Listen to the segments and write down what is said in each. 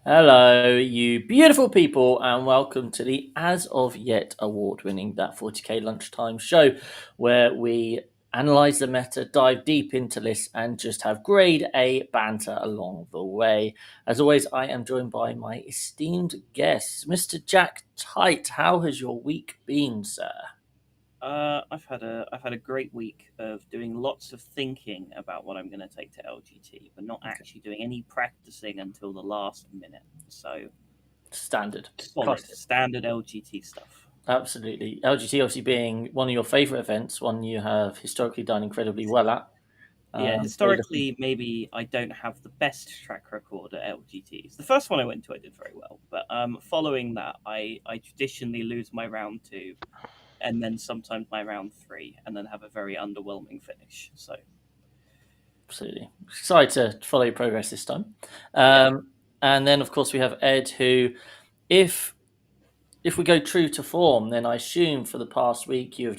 Hello, you beautiful people, and welcome to the As of Yet award-winning That 40k Lunchtime Show, where we analyse the meta, dive deep into lists, and just have grade A banter along the way. As always, I am joined by my esteemed guest, Mr. Jack Tight. How has your week been, sir? I've had a great week of doing lots of thinking about what I'm going to take to LGT, but not Okay. actually doing any practicing until the last minute. So Standard. solid, Classic. standard LGT stuff. Absolutely. LGT obviously being one of your favourite events, one you have historically done incredibly well at. Yeah, Very looking. historically, maybe I don't have the best track record at LGTs. The first one I went to, I did very well, but following that, I traditionally lose my round two, and then sometimes my round three, and then have a very underwhelming finish. So Absolutely. Excited to follow your progress this time. yeah, And then, of course, we have Ed, who, if if we go true to form, then I assume for the past week you've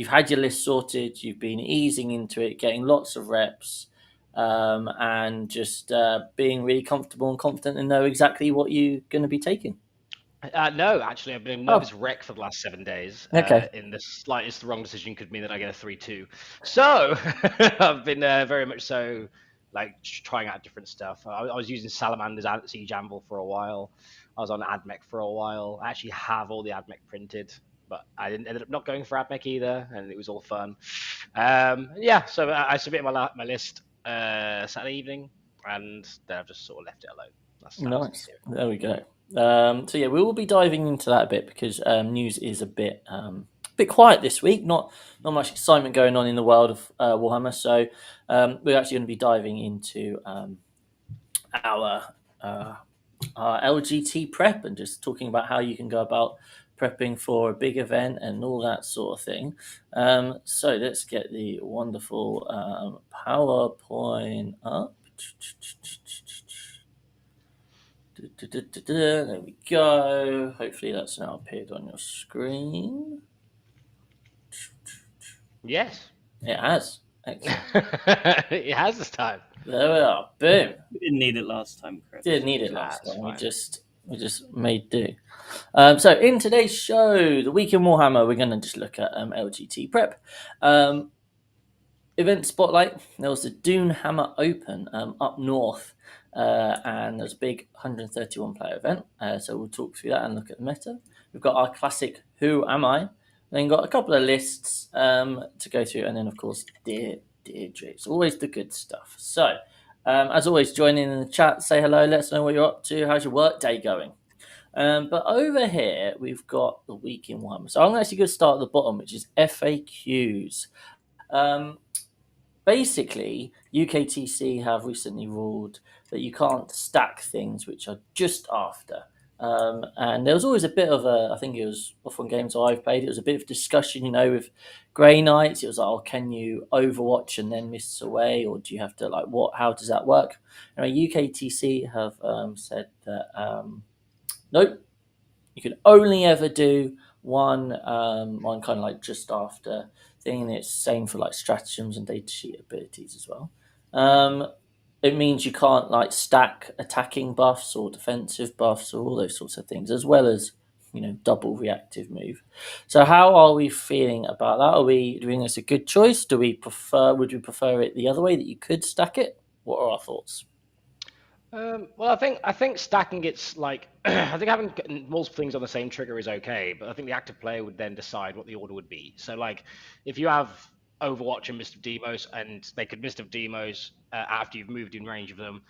had your list sorted, you've been easing into it, getting lots of reps, and just being really comfortable and confident and know exactly what you're going to be taking. No, actually, I've been a Oh, nervous wreck for the last 7 days. okay. In the slightest wrong decision could mean that I get a 3-2. So I've been very much so like trying out different stuff. I was using Salamander's Siege Anvil for a while. I was on AdMech for a while. I actually have all the AdMech printed, but I ended up not going for AdMech either, and it was all fun. Yeah, so I submitted my list Saturday evening, and then I've just sort of left it alone. That's how Nice. There we go. So yeah, we will be diving into that a bit because news is a bit quiet this week. Not much excitement going on in the world of Warhammer. So we're actually going to be diving into our uh, our LGT prep and just talking about how you can go about prepping for a big event and all that sort of thing. So let's get the wonderful PowerPoint up. There we go. Hopefully that's now appeared on your screen. Yes. It has. Excellent. It has this time. There we are. Boom. we didn't need it last time, Didn't Chris. need it last That's time. fine. We just made do. So in today's show, the week in Warhammer, we're going to just look at LGT prep. Event spotlight. There was the Dune Hammer Open up north, and there's a big 131 player event. So we'll talk through that and look at the meta. We've got our classic Who Am I? Then got a couple of lists to go through, and then of course Deirdre. It's always the good stuff. So as always, join in the chat, say hello, let us know what you're up to. How's your work day going? But over here, we've got the week in Warhammer. So I'm actually going to start at the bottom, which is FAQs. Basically, UKTC have recently ruled that you can't stack things which are just after. And there was always a bit of I think it was off on games I've played, it was a bit of discussion, with Grey Knights. It was like, oh, can you Overwatch and then miss away? Or do you have to, how does that work? UKTC have said that, nope, you can only ever do one kind of like just after thing, and it's same for like stratagems and data sheet abilities as well. It means you can't like stack attacking buffs or defensive buffs or all those sorts of things, as well as double reactive move. So how are we feeling about that? Are we doing this a good choice? Would we prefer it the other way, that you could stack it? What are our thoughts? Well, I think stacking it's like I think having multiple things on the same trigger is okay, but I think the active player would then decide what the order would be. So like if you have Overwatch and Mist of Demos, and they could Mist of Demos after you've moved in range of them,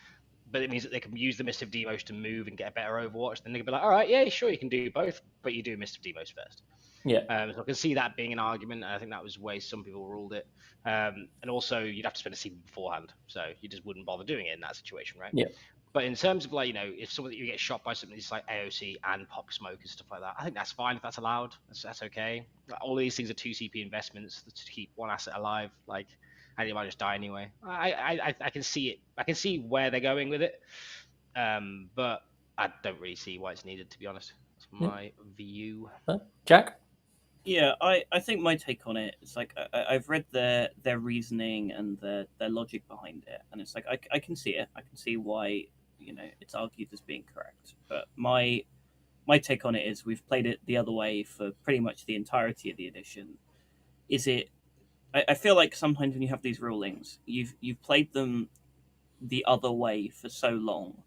but it means that they can use the Mist of Demos to move and get a better Overwatch. Then they can be like, all right, yeah, sure, you can do both, but you do Mist of Demos first. Yeah. So I can see that being an argument, and I think that was the way some people ruled it. And also, you'd have to spend a sequel beforehand, so you just wouldn't bother doing it in that situation, right? Yeah. But in terms of like, if someone that you get shot by something that's like AOC and pop smoke and stuff like that, I think that's fine if that's allowed. That's okay. All of these things are 2 CP investments to keep one asset alive. Like, and you might just die anyway. I can see it. I can see where they're going with it. But I don't really see why it's needed, to be honest. That's my view. Jack? Yeah, I think my take on it is like I've read their reasoning and their logic behind it, and it's like I can see it. I can see why it's argued as being correct. But my take on it is we've played it the other way for pretty much the entirety of the edition. I feel like sometimes when you have these rulings, you've played them the other way for so long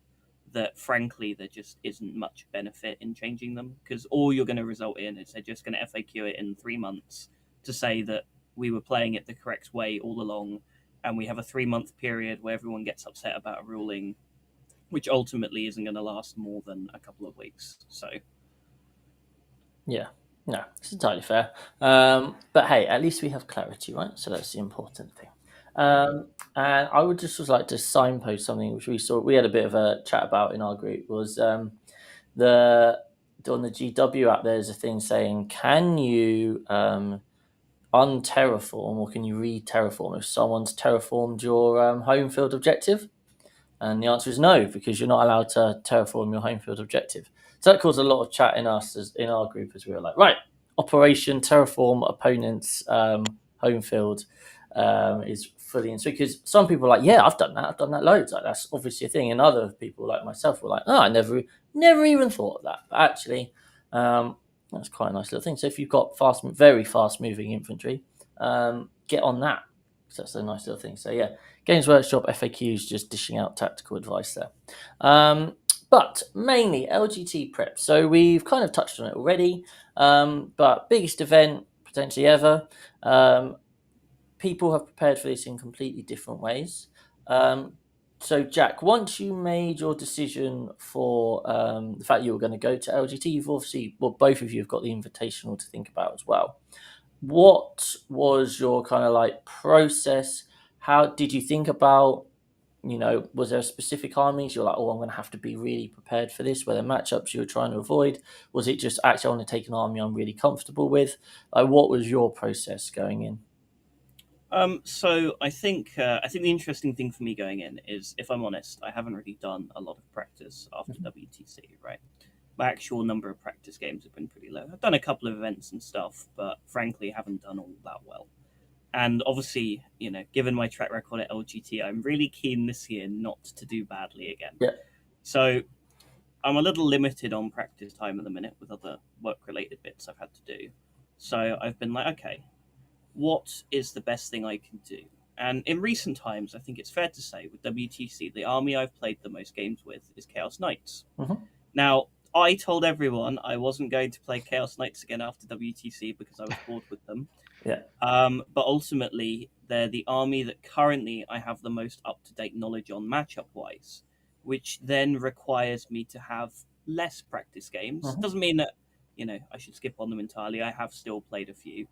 that frankly there just isn't much benefit in changing them, because all you're going to result in is they're just going to FAQ it in 3 months to say that we were playing it the correct way all along, and we have a 3-month period where everyone gets upset about a ruling, which ultimately isn't going to last more than a couple of weeks. So Yeah, no, it's entirely fair. But hey, at least we have clarity, right? So that's the important thing. And I would just like to signpost something which we had a bit of a chat about in our group, was the on the GW app. There's a thing saying, can you unterraform, or can you re-terraform if someone's terraformed your home field objective? And the answer is no, because you're not allowed to terraform your home field objective. So that caused a lot of chat in our group, as we were like, right, Operation Terraform opponent's home field is fully in. Because some people are like, yeah, I've done that loads. Like, that's obviously a thing. And other people like myself were like, oh, I never even thought of that. But actually, that's quite a nice little thing. So if you've got very fast moving infantry, get on that. So that's a nice little thing. So yeah, Games Workshop FAQs, just dishing out tactical advice there. But mainly LGT prep. So we've kind of touched on it already, but biggest event potentially ever. People have prepared for this in completely different ways. So Jack, once you made your decision for the fact you were going to go to LGT, you've obviously, well, both of you have got the invitational to think about as well. What was your kind of like process? How did you think about, was there specific armies you're like, oh, I'm going to have to be really prepared for this? Were there matchups you were trying to avoid? Was it just, actually, I want to take an army I'm really comfortable with? Like, what was your process going in? So I think the interesting thing for me going in is, if I'm honest, I haven't really done a lot of practice after WTC, right? My actual number of practice games have been pretty low. I've done a couple of events and stuff, but frankly, haven't done all that well. And obviously, given my track record at LGT, I'm really keen this year not to do badly again. Yeah. So I'm a little limited on practice time at the minute with other work-related bits I've had to do. So I've been like, okay, what is the best thing I can do? And in recent times, I think it's fair to say with WTC, the army I've played the most games with is Chaos Knights. Mm-hmm. Now, I told everyone I wasn't going to play Chaos Knights again after WTC because I was bored with them. Yeah. But ultimately, they're the army that currently I have the most up-to-date knowledge on matchup-wise, which then requires me to have less practice games. Mm-hmm. Doesn't mean that, I should skip on them entirely. I have still played a few.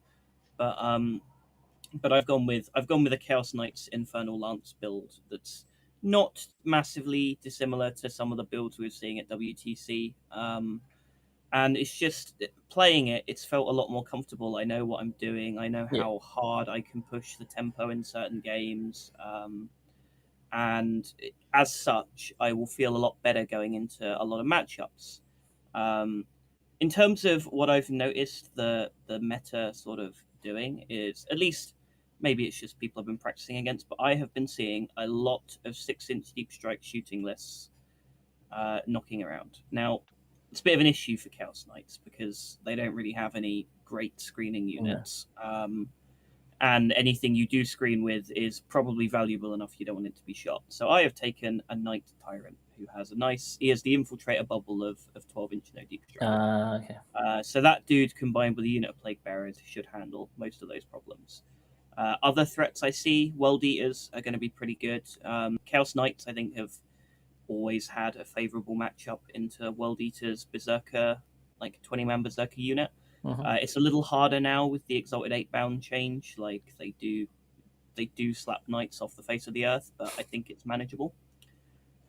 But I've gone with a Chaos Knights Infernal Lance build that's not massively dissimilar to some of the builds we were seeing at WTC. And it's just playing it, it's felt a lot more comfortable. I know what I'm doing. I know how hard I can push the tempo in certain games. And as such, I will feel a lot better going into a lot of matchups. In terms of what I've noticed, the meta sort of doing is, at least maybe it's just people I've been practicing against, but I have been seeing a lot of 6-inch deep strike shooting lists knocking around. Now, it's a bit of an issue for Chaos Knights because they don't really have any great screening units. Yeah. And anything you do screen with is probably valuable enough you don't want it to be shot. So I have taken a Knight Tyrant who has he has the Infiltrator bubble of 12-inch no deep strike. Okay. So that dude combined with a unit of Plague Bearers should handle most of those problems. Other threats I see, World Eaters are going to be pretty good. Chaos Knights, I think, have always had a favourable matchup into World Eaters Berserker, like 20-man Berserker unit. Mm-hmm. It's a little harder now with the Exalted 8-bound change. Like, they do slap Knights off the face of the earth, but I think it's manageable.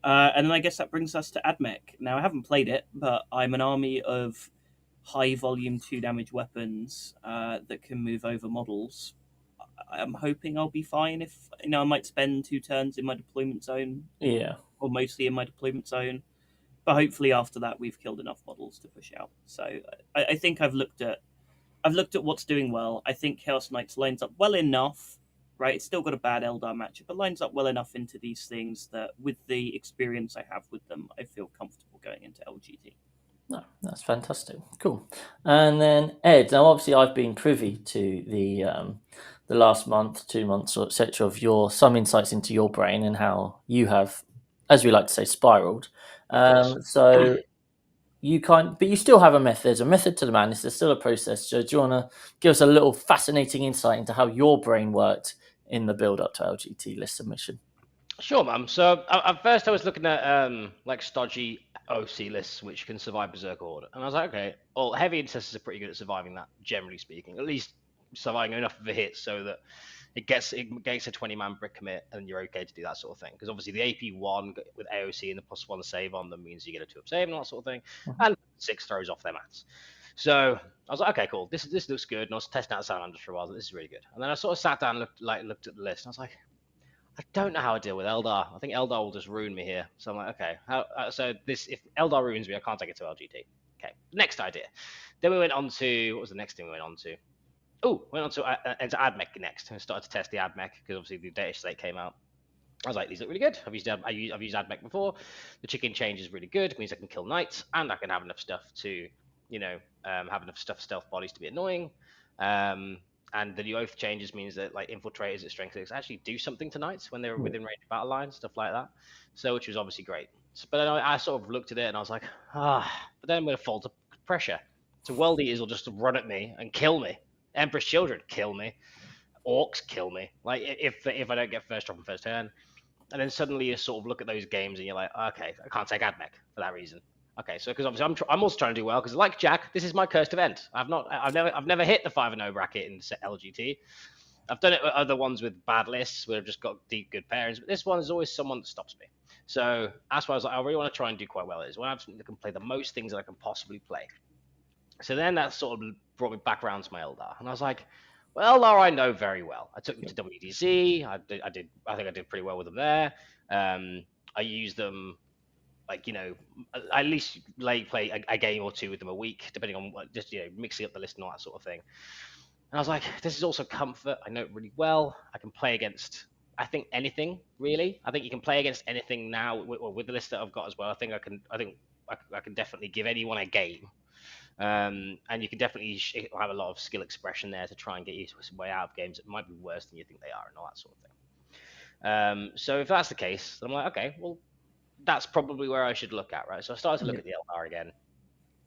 And then I guess that brings us to Admech. Now, I haven't played it, but I'm an army of high-volume 2-damage weapons that can move over models. I'm hoping I'll be fine if, I might spend 2 turns in my deployment zone. Yeah. Or mostly in my deployment zone. But hopefully after that we've killed enough models to push out. So I think I've looked at what's doing well. I think Chaos Knights lines up well enough right? It's still got a bad Eldar matchup, but lines up well enough into these things that with the experience I have with them, I feel comfortable going into LGT. No, that's fantastic. Cool. And then Ed, now obviously I've been privy to the last month, 2 months, or etc. of some insights into your brain and how you have, as we like to say, spiraled. So but you still have a method. There's a method to the madness. There's still a process. So do you want to give us a little fascinating insight into how your brain worked in the build up to LGT list submission? Sure, ma'am. So at first I was looking at like stodgy OC lists which can survive Berserker Horde, and I was like, okay, well, heavy intercessors are pretty good at surviving that, generally speaking. At least surviving enough of a hit so that it gets a 20-man brick commit, and you're okay to do that sort of thing. Because obviously the AP1 with AOC and the +1 save on them means you get a 2-up save and all that sort of thing, and 6 throws off their mats. So I was like, okay, cool. This looks good. And I was testing out Salamanders for a while. This is really good. And then I sort of sat down, and looked at the list, and I was like, I don't know how to deal with Eldar. I think Eldar will just ruin me here. So I'm like, okay, if Eldar ruins me, I can't take it to LGT. Okay, next idea. Then we went on to, what was the next thing we went on to? Went on to AdMech next, and started to test the AdMech because obviously the data slate came out. I was like, these look really good. I've used AdMech before. The chicken change is really good. It means I can kill knights, and I can have enough stuff to, have enough stuff stealth bodies to be annoying. And the new oath changes means that like infiltrators at strength 6 actually do something to knights when they're within range of battle lines, stuff like that. So which was obviously great. But then I sort of looked at it and I was like, but then I'm going to fall to pressure. So world eaters will just run at me and kill me. Emperor's children kill me. Orcs kill me. Like if I don't get first drop and first turn. And then suddenly you sort of look at those games and you're like, okay, I can't take AdMech for that reason. Okay, so because obviously I'm also trying to do well because like Jack, this is my cursed event. I've never hit the 5-0 bracket in LGT. I've done it with other ones with bad lists where I've just got deep good pairings, but this one is always someone that stops me. So that's why I was like, I really want to try and do quite well. Is when I can play the most things that I can possibly play. So then that sort of brought me back around to my Eldar, and I was like, well, Eldar I know very well. I took them to WDC. I think I did pretty well with them there. I used them. Like, at least play a game or two with them a week, depending on just mixing up the list and all that sort of thing. And I was like, this is also comfort. I know it really well. I can play against, I think, anything really. I think you can play against anything now with the list that I've got as well. I think I can definitely give anyone a game. And you can definitely have a lot of skill expression there to try and get you some way out of games that might be worse than you think they are and all that sort of thing. So if that's the case, then I'm like, okay, well, that's probably where I should look at, right? So I started to look at the Eldar again.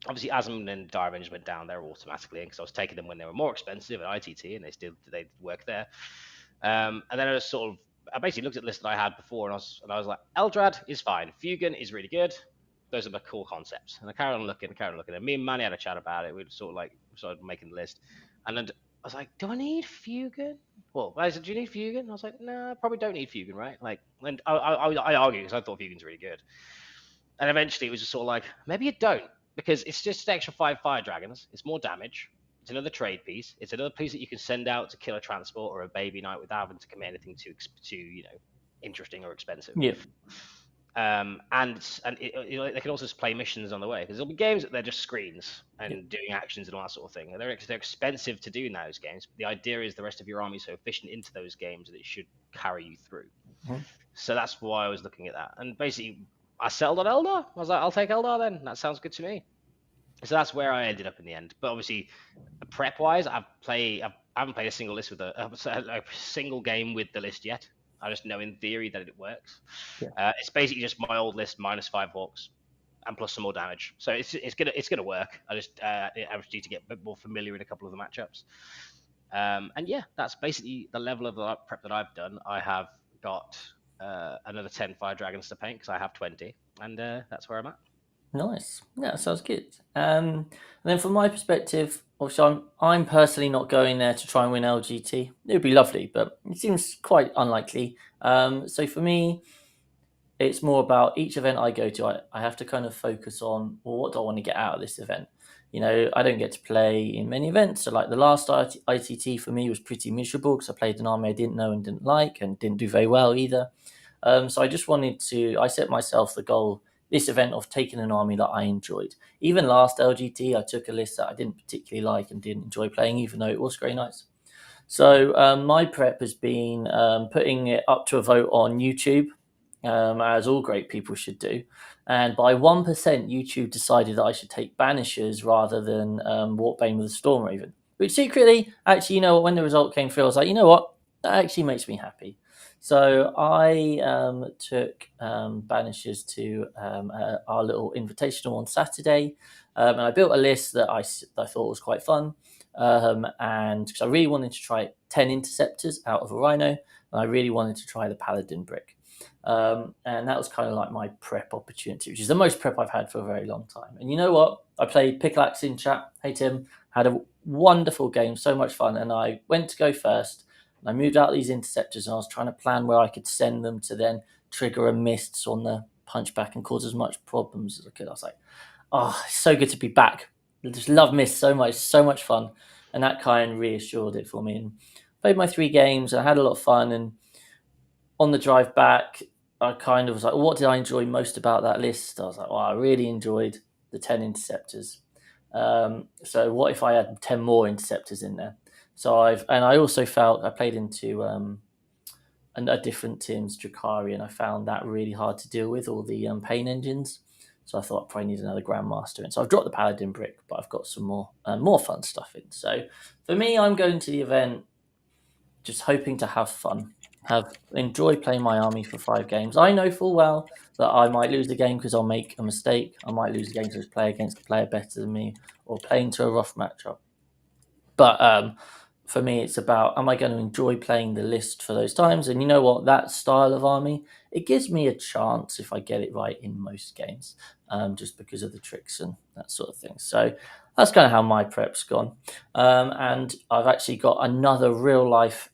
Obviously, Asm and Dire just went down there automatically because I was taking them when they were more expensive at ITT, and they work there. And then I basically looked at the list that I had before, and I was like, Eldrad is fine, Fugan is really good. Those are the cool concepts. And I carried on looking, and me and Manny had a chat about it. We started making the list, and then I was like, do I need Fugan? Well, I said, do you need Fugan? I was like, no, I probably don't need Fugan, right? Like, and I argued because I thought Fugan's really good. And eventually it was just sort of like, maybe you don't, because it's just an extra 5 fire dragons. It's more damage. It's another trade piece. It's another piece that you can send out to kill a transport or a baby knight without having to commit anything too interesting or expensive. Yeah. And they can also play missions on the way because there'll be games that they're just screens and doing actions and all that sort of thing. And they're expensive to do in those games. But the idea is the rest of your army is so efficient into those games that it should carry you through. Mm-hmm. So that's why I was looking at that. And basically, I settled on Eldar. I was like, I'll take Eldar then. That sounds good to me. So that's where I ended up in the end. But obviously, prep-wise, I haven't played a single list with a single game with the list yet. I just know in theory that it works. Yeah. It's basically just my old list minus 5 hawks and plus some more damage. So it's gonna work. I just need to get a bit more familiar in a couple of the matchups. And yeah, that's basically the level of the prep that I've done. I have got another 10 fire dragons to paint because I have 20, and that's where I'm at. Nice. Yeah, sounds good. And then from my perspective, obviously I'm personally not going there to try and win LGT. It would be lovely, but it seems quite unlikely. So for me, it's more about each event I go to, I have to kind of focus on, well, what do I want to get out of this event? I don't get to play in many events. So like the last ITT for me was pretty miserable because I played an army I didn't know and didn't like and didn't do very well either. So I just I set myself the goal this event of taking an army that I enjoyed. Even last LGT, I took a list that I didn't particularly like and didn't enjoy playing, even though it was Grey Knights. So my prep has been putting it up to a vote on YouTube, as all great people should do. And by 1%, YouTube decided that I should take Banishers rather than Walkbane with the Storm Raven. Which secretly, actually, when the result came through, I was like, you know what? That actually makes me happy. So I took Banishers to our little invitational on Saturday. And I built a list that I thought was quite fun. And because I really wanted to try 10 Interceptors out of a Rhino, and I really wanted to try the Paladin Brick. And that was kind of like my prep opportunity, which is the most prep I've had for a very long time. And you know what? I played Pickaxe in chat. Hey, Tim. Had a wonderful game, so much fun. And I went to go first. And I moved out these Interceptors, and I was trying to plan where I could send them to then trigger a mists on the punchback and cause as much problems as I could. I was like, oh, it's so good to be back. I just love Mist so much fun. And that kind of reassured it for me. And played my 3 games, and I had a lot of fun. And on the drive back, I kind of was like, well, what did I enjoy most about that list? I was like, well, I really enjoyed the 10 Interceptors. So what if I had 10 more Interceptors in there? So I also felt I played into a different Tim's Drakari, and I found that really hard to deal with, all the pain engines. So I thought I probably need another Grandmaster in. So I've dropped the Paladin Brick, but I've got some more fun stuff in. So for me, I'm going to the event just hoping to have fun, enjoy playing my army for 5 games. I know full well that I might lose the game because I'll make a mistake. I might lose the game because I play against a player better than me or play into a rough matchup. But for me, it's about, am I going to enjoy playing the list for those times? And you know what? That style of army, it gives me a chance if I get it right in most games, just because of the tricks and that sort of thing. So that's kind of how my prep's gone. And I've actually got another real life,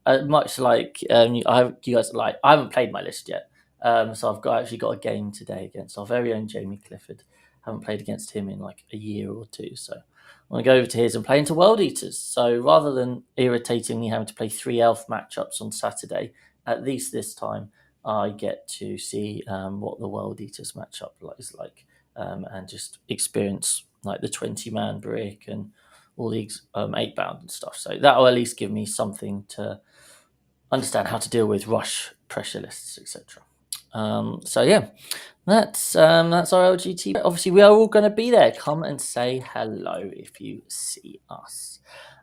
much like you guys like, I haven't played my list yet. So I've actually got a game today against our very own Jamie Clifford. Haven't played against him in like a year or two. So I'm going to go over to his and play into World Eaters. So rather than irritatingly having to play 3 elf matchups on Saturday, at least this time I get to see what the World Eaters matchup is like, and just experience like the 20-man brick and all the 8-bound and stuff. So that will at least give me something to understand how to deal with rush pressure lists, etc. So yeah, that's our LGT. Obviously, we are all going to be there. Come and say hello if you see us.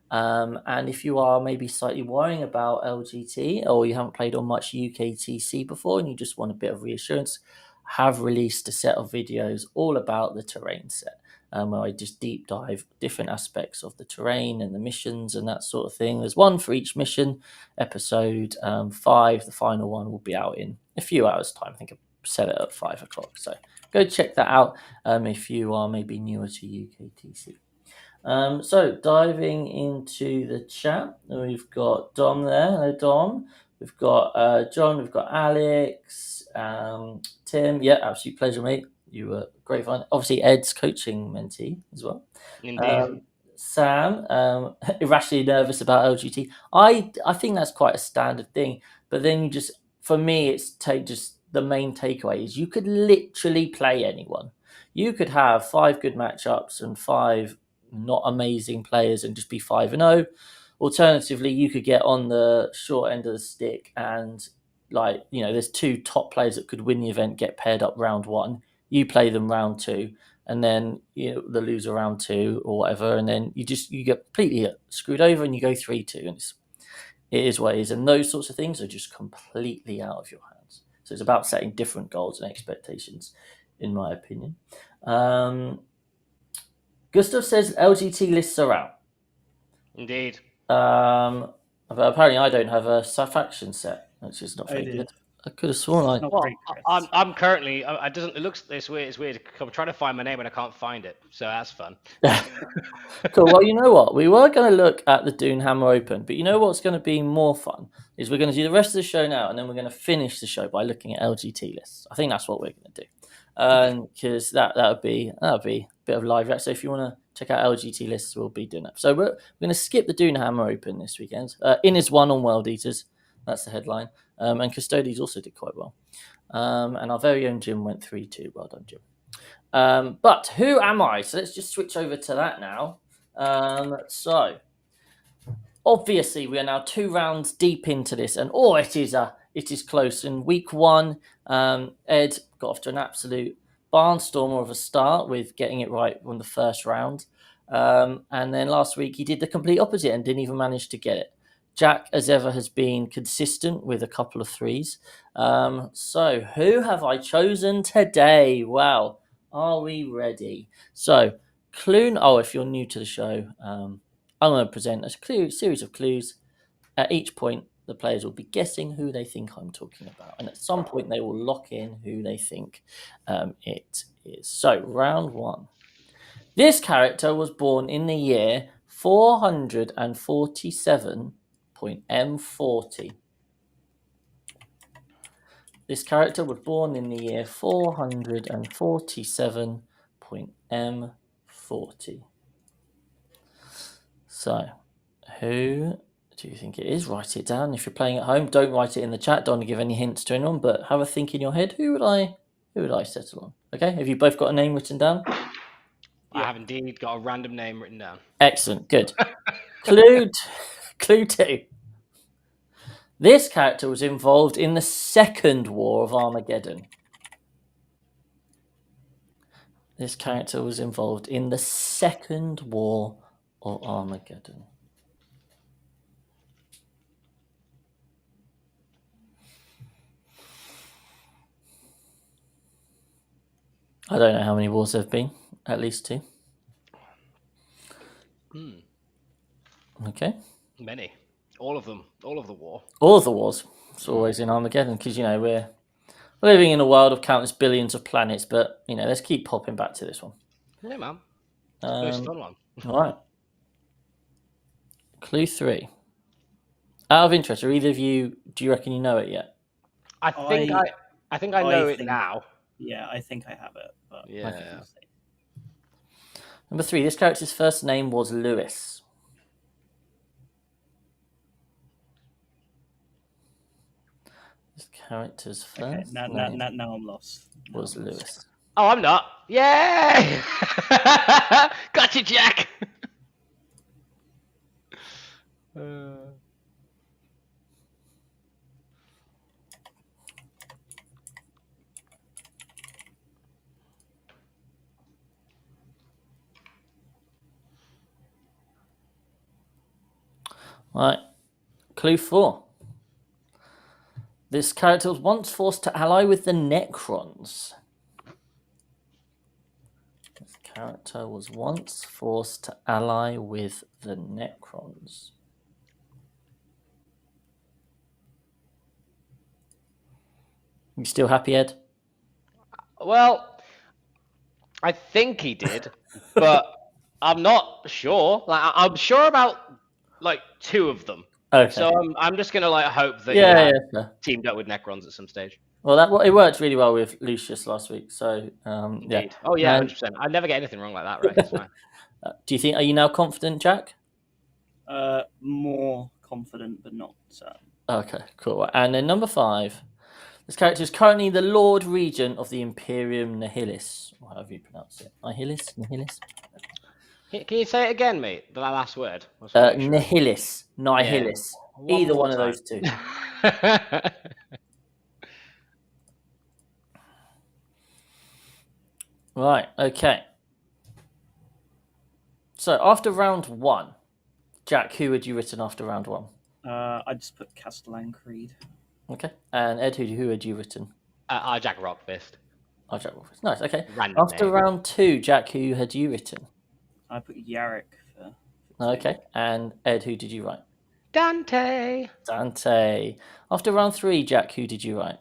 And if you are maybe slightly worrying about LGT, or you haven't played on much UKTC before and you just want a bit of reassurance, I have released a set of videos all about the terrain set, where I just deep dive different aspects of the terrain and the missions and that sort of thing. There's one for each mission. Episode 5, the final one, will be out in a few hours' time. I think I've set it at 5 o'clock. So go check that out if you are maybe newer to UKTC. So diving into the chat, we've got Dom there. Hello, Dom. We've got John. We've got Alex. Tim. Yeah, absolute pleasure, mate. You were great fun. Obviously, Ed's coaching mentee as well. Indeed. Sam, irrationally nervous about LGT. I think that's quite a standard thing. But then you just, for me, it's just the main takeaway is you could literally play anyone. You could have 5 good matchups and 5 not amazing players and just be 5-0. Alternatively, you could get on the short end of the stick and there's 2 top players that could win the event, get paired up round 1. You play them round 2, and then the loser round 2 or whatever, and then you get completely screwed over and you go 3-2, and it is what it is. And those sorts of things are just completely out of your hands. So it's about setting different goals and expectations, in my opinion. Gustav says LGT lists are out. Indeed. But apparently I don't have a faction set, which is not very good. I could have sworn I'm currently. It looks this weird. It's weird. I'm trying to find my name and I can't find it. So that's fun. Cool. Well, you know what? We were going to look at the Doonhammer Open, but you know what's going to be more fun is we're going to do the rest of the show now, and then we're going to finish the show by looking at LGT lists. I think that's what we're going to do, because that would be a bit of live reaction. So if you want to check out LGT lists, we'll be doing that. So we're going to skip the Doonhammer Open this weekend. Innis won on World Eaters. That's the headline. And Custodes also did quite well. And our very own Jim went 3-2. Well done, Jim. But who am I? So let's just switch over to that now. So obviously, we are now 2 rounds deep into this, and it is close. In week 1, Ed got off to an absolute barnstormer of a start with getting it right on the first round, and then last week he did the complete opposite and didn't even manage to get it. Jack, as ever, has been consistent with a couple of 3s. So, who have I chosen today? Wow, are we ready? So, clue. Oh, if you're new to the show, I'm going to present a series of clues. At each point, the players will be guessing who they think I'm talking about, and at some point, they will lock in who they think it is. So, round 1. This character was born in the year 447.M40. This character was born in the year 447.M40. So, who do you think it is? Write it down. If you're playing at home, don't write it in the chat. Don't want to give any hints to anyone, but have a think in your head. Who would I settle on? Okay, have you both got a name written down? I have indeed got a random name written down. Excellent, good. Clue 2. This character was involved in the Second War of Armageddon. This character was involved in the Second War of Armageddon. I don't know how many wars there have been. At least 2. Okay. Many. All of them. All of the war. All of the wars. It's always in Armageddon because, we're living in a world of countless billions of planets, but, let's keep popping back to this one. Yeah, man. First fun one. All right. Clue 3. Out of interest, are either of you, do you reckon you know it yet? I think I know it now. Yeah, I think I have it. But Yeah. Number 3. This character's first name was Lewis. This character's first now I'm lost. was Lewis. Oh, I'm not. Yay! Gotcha, Jack. Right. Clue 4. This character was once forced to ally with the Necrons. This character was once forced to ally with the Necrons. You still happy, Ed? Well, I think he did, but I'm not sure. I'm sure about 2 of them. Okay. So I'm just gonna hope that yeah. teamed up with Necrons at some stage. Well, it worked really well with Lucius last week. So yeah. Oh yeah, 100%. I never get anything wrong like that, right? It's fine. Are you now confident, Jack? More confident, but not certain. Okay, cool. And then number 5. This character is currently the Lord Regent of the Imperium Nihilis, or however you pronounce it. Nihilis? Can you say it again, mate? The last word. Nihilis. Nihilis. Yeah. Either one of those 2. Right, okay. So after round 1, Jack, who had you written after round 1? I just put Castellan Creed. Okay. And Ed, who had you written? Jack Rockfist. Jack Rockfist. Nice, okay. Random After name. round 2, Jack, who had you written? I put Yarrick for Okay. And Ed, who did you write? Dante. After round 3, Jack, who did you write?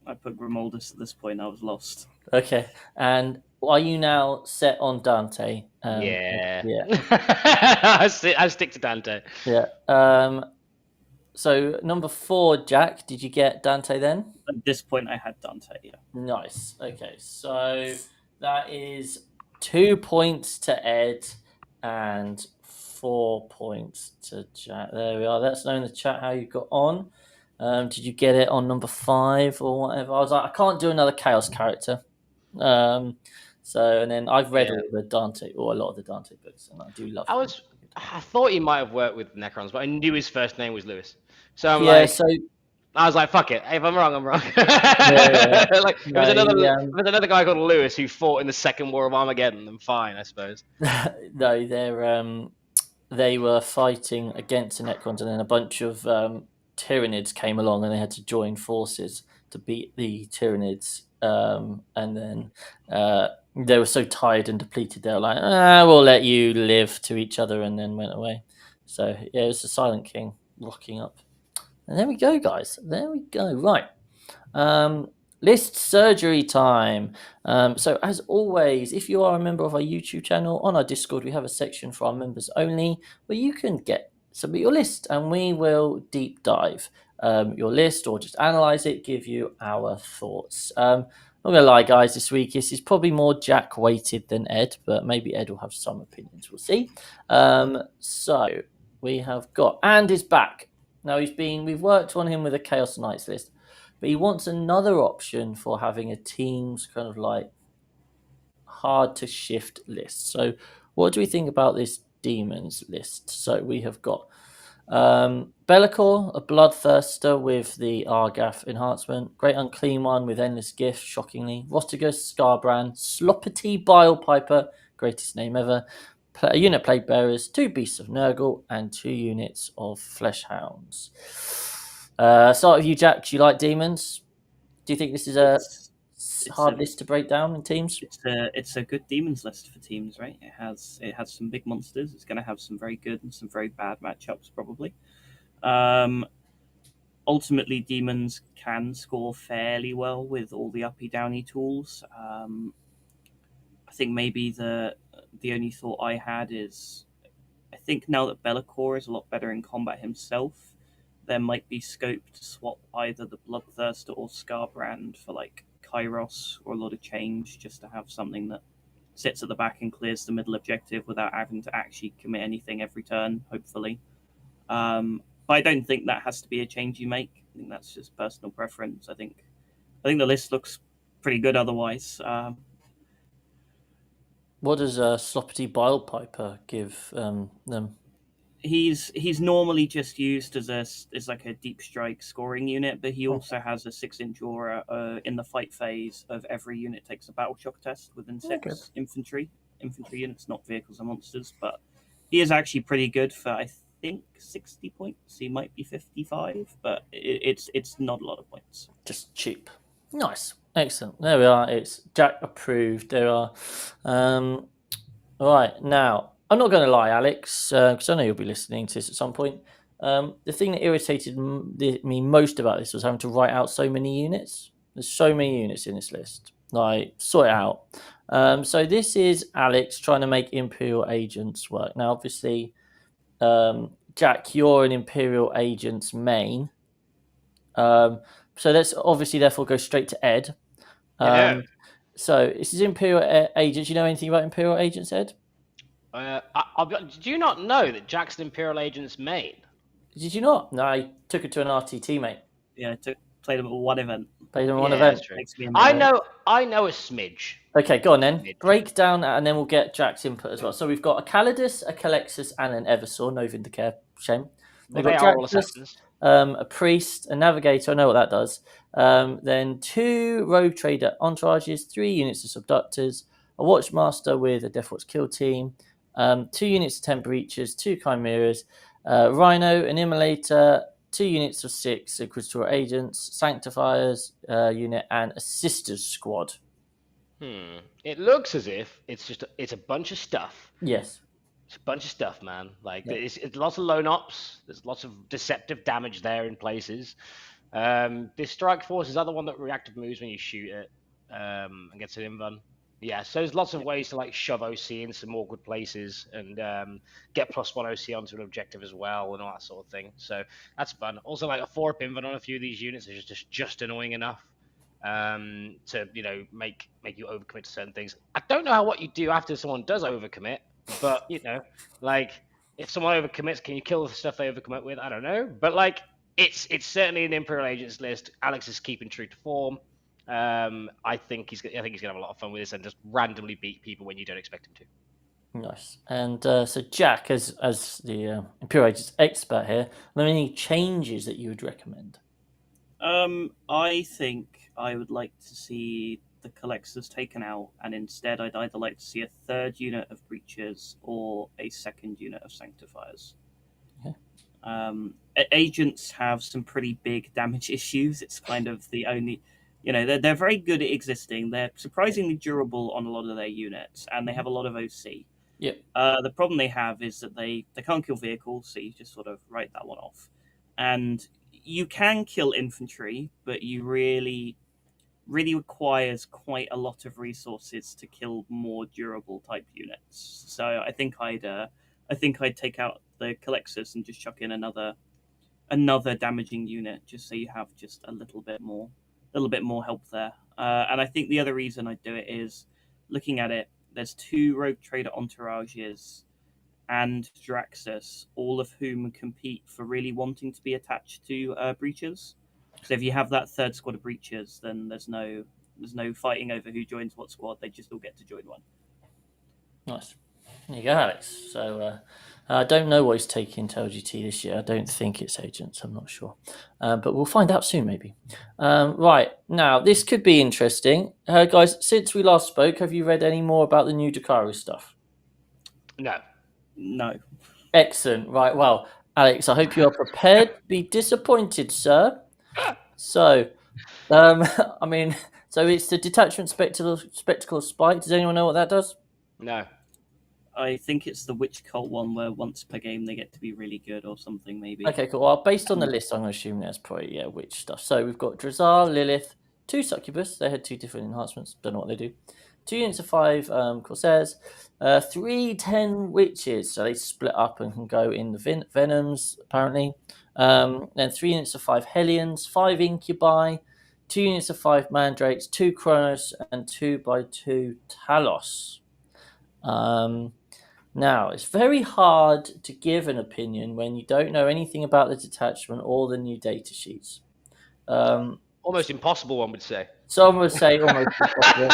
I put Grimoldus at this point. I was lost. Okay. And are you now set on Dante? Yeah. I stick to Dante. Yeah. So number 4, Jack, did you get Dante then? At this point, I had Dante, yeah. Nice. Okay, so that is 2 points to Ed and 4 points to Jack. There we are. Let us know in the chat how you got on. Did you get it on number 5 or whatever? I was like, I can't do another Chaos character. And then I've read all the Dante, or a lot of the Dante books, and I do love them. I thought he might have worked with Necrons, but I knew his first name was Lewis. So I'm Yeah, like, so I was like, fuck it. If I'm wrong, I'm wrong. yeah, Like, if no, there's another guy called Lewis who fought in the Second War of Armageddon, then fine, I suppose. no, they were fighting against the Necrons, and then a bunch of Tyranids came along, and they had to join forces to beat the Tyranids. And then they were so tired and depleted, they were like, "We'll let you live," to each other, and then went away. So yeah, it was the Silent King rocking up. And there we go, guys. There we go. Right. Um, List surgery time. So, as always, if you are a member of our YouTube channel, on our Discord, we have a section for our members only where you can submit your list and we will deep dive your list or just analyze it, give you our thoughts. I'm not going to lie, guys, this week this is probably more Jack weighted than Ed, but maybe Ed will have some opinions. We'll see. So, we have got, and is back. Now, we've worked on him with a Chaos Knights list, but he wants another option for having a team's kind of like hard to shift list. So, what do we think about this demons list? So, we have got Be'lakor, a bloodthirster with the Argath enhancement, Great Unclean One with Endless Gift, shockingly, Rostigus, Scarbrand, Sloppity Bilepiper, greatest name ever, a unit Plague Bearers, 2 Beasts of Nurgle, and 2 units of Fleshhounds. Start with you, Jack. Do you like demons? Do you think this is a hard list to break down in teams? It's a good demons list for teams, right? It has some big monsters. It's going to have some very good and some very bad matchups, probably. Ultimately, demons can score fairly well with all the uppy downy tools. I think maybe the only thought I had is, I think now that Be'lakor is a lot better in combat himself, there might be scope to swap either the Bloodthirster or Scarbrand for like Kairos or a lot of change, just to have something that sits at the back and clears the middle objective without having to actually commit anything every turn, hopefully. But I don't think that has to be a change you make. I think that's just personal preference. I think the list looks pretty good otherwise. What does Sloppity Bilepiper give them? He's normally just used as like a deep strike scoring unit, but he also has a 6-inch aura in the fight phase of every unit takes a battle shock test within 6 infantry units, not vehicles or monsters. But he is actually pretty good for, I think, 60 points. He might be 55, but it's not a lot of points. Just cheap. Nice. Excellent. There we are. It's Jack approved. There are. Right. Now, I'm not going to lie, Alex, because I know you'll be listening to this at some point. The thing that irritated me most about this was having to write out so many units. There's so many units in this list. Like, sort it out. So this is Alex trying to make Imperial Agents work. Now, obviously, Jack, you're an Imperial Agents main. So let's obviously therefore go straight to Ed. So this is Imperial Agents. You know anything about Imperial Agents, Ed? Did you not know that Jack's an Imperial Agent's main? Did you not? No, I took it to an RTT, mate. Yeah, played him at one event. Played him at one event. I know a smidge. Okay, go on then. Break down, and then we'll get Jack's input as well. So we've got a Calidus, a Calexis, and an Eversaw. No Vindicare, shame. We've got Jack's, a Priest, a Navigator. I know what that does. Then 2 Rogue Trader Entourages, 3 units of Subductors, a Watchmaster with a Death Watch Kill Team, 2 units of Temp Breachers, 2 Chimeras, Rhino, an Immolator, 2 units of 6 Inquisitor Agents, Sanctifiers unit, and a Sisters Squad. It looks as if it's a bunch of stuff. Yes. It's a bunch of stuff, man. Like, it's lots of lone ops. There's lots of deceptive damage there in places. This Strike Force is the other one that reactive moves when you shoot it and gets an invuln. Yeah, so there's lots of ways to like shove OC in some awkward places and get +1 OC onto an objective as well and all that sort of thing. So that's fun. Also, like a 4-up invuln on a few of these units is just annoying enough to make you overcommit to certain things. I don't know what you do after someone does overcommit, but like if someone overcommits, can you kill the stuff they overcommit with? I don't know, but like it's certainly an Imperial Agents list. Alex is keeping true to form. I think he's gonna have a lot of fun with this and just randomly beat people when you don't expect him to. Nice. And so, Jack, as the Imperial Agents expert here, are there any changes that you would recommend? I think I would like to see the Collectors taken out, and instead I'd either like to see a third unit of Breachers or a second unit of Sanctifiers. Okay. Agents have some pretty big damage issues. It's kind of the only, they're very good at existing. They're surprisingly durable on a lot of their units, and they have a lot of OC. Yep. The problem they have is that they can't kill vehicles, so you just sort of write that one off. And you can kill infantry, but you really requires quite a lot of resources to kill more durable type units. So I think I'd take out the Collectors and just chuck in another damaging unit, just so you have just a little bit more help there. And I think the other reason I'd do it is, looking at it, there's 2 Rogue Trader entourages and Draxus, all of whom compete for really wanting to be attached to Breachers. So if you have that third squad of Breachers, then there's no fighting over who joins what squad. They just all get to join one. Nice. There you go, Alex. So I don't know what he's taking to LGT this year. I don't think it's Agents. I'm not sure. But we'll find out soon, maybe. Right. Now, this could be interesting. Guys, since we last spoke, have you read any more about the new Dakaru stuff? No. Excellent. Right. Well, Alex, I hope you are prepared to be disappointed, sir. So, I mean, so it's the Detachment Spectacle Spike. Does anyone know what that does? No. I think it's the Witch Cult one where once per game they get to be really good or something, maybe. Okay, cool. Well, based on the list, I'm going to assume that's probably, witch stuff. So we've got Drazar, Lilith, 2 Succubus. They had 2 different enhancements. Don't know what they do. 2 units of 5 Corsairs. 3 10 Witches. So they split up and can go in the Venoms, apparently. Then 3 units of 5 Hellions, 5 Incubi, 2 units of 5 Mandrakes, 2 Chronos, and 2x2 Talos. Now, it's very hard to give an opinion when you don't know anything about the detachment or the new data sheets. Almost impossible, one would say. Some would say almost impossible.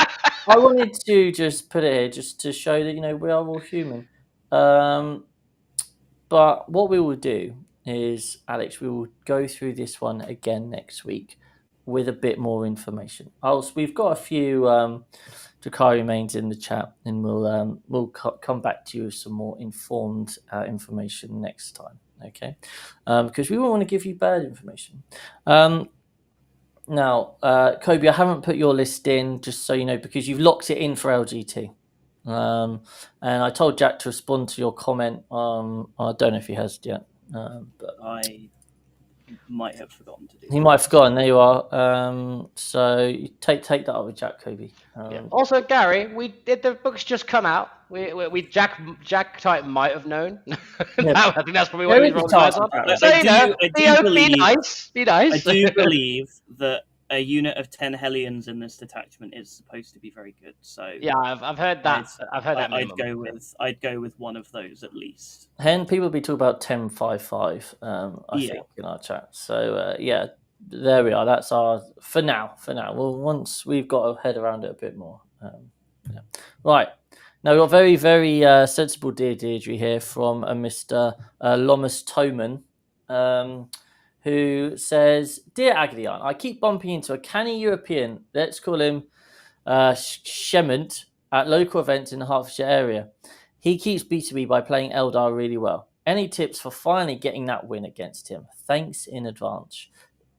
I wanted to just put it here just to show that, we are all human. But what we will do is, Alex, we will go through this one again next week with a bit more information. We've got a few Drakari mains in the chat, and we'll come back to you with some more informed information next time. Okay, because we won't want to give you bad information. Now, Kobe, I haven't put your list in, just so you know, because you've locked it in for LGT. And I told Jack to respond to your comment. I don't know if he has yet, but I might have forgotten to do. He might have forgotten. There you are. So you take that up with Jack, Kobe. Yeah. Also, Gary, did the books just come out? Jack type might have known. I think that's probably what he was rolling eyes on. So be nice. Be nice. I do believe that a unit of 10 Hellions in this detachment is supposed to be very good. So yeah, I've heard that. I've heard that. I'd go with one of those at least. People will be talking about 10-5-5. I think in our chat. So there we are. That's our for now. Well, once we've got our head around it a bit more. Right. Now we've got very, very sensible dear Deidre here from a Mr. Lomas Toman, who says, "Dear Agadian, I keep bumping into a canny European, let's call him Shement, at local events in the Hertfordshire area. He keeps beating me by playing Eldar really well. Any tips for finally getting that win against him? Thanks in advance."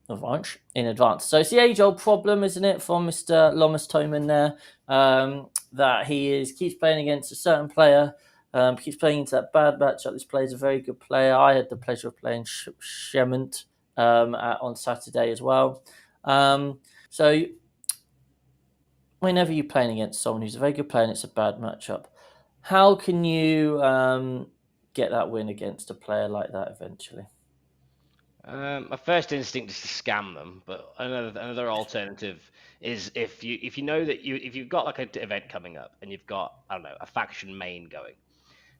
So it's the age-old problem, isn't it, from Mr. Lomas Toman there, that he keeps playing against a certain player, keeps playing into that bad matchup. This player is a very good player. I had the pleasure of playing Shement on Saturday as well. So whenever you're playing against someone who's a very good player and it's a bad matchup, how can you get that win against a player like that eventually? My first instinct is to scam them, but another alternative is if you know that if you've got like an event coming up and you've got, I don't know, a faction main going,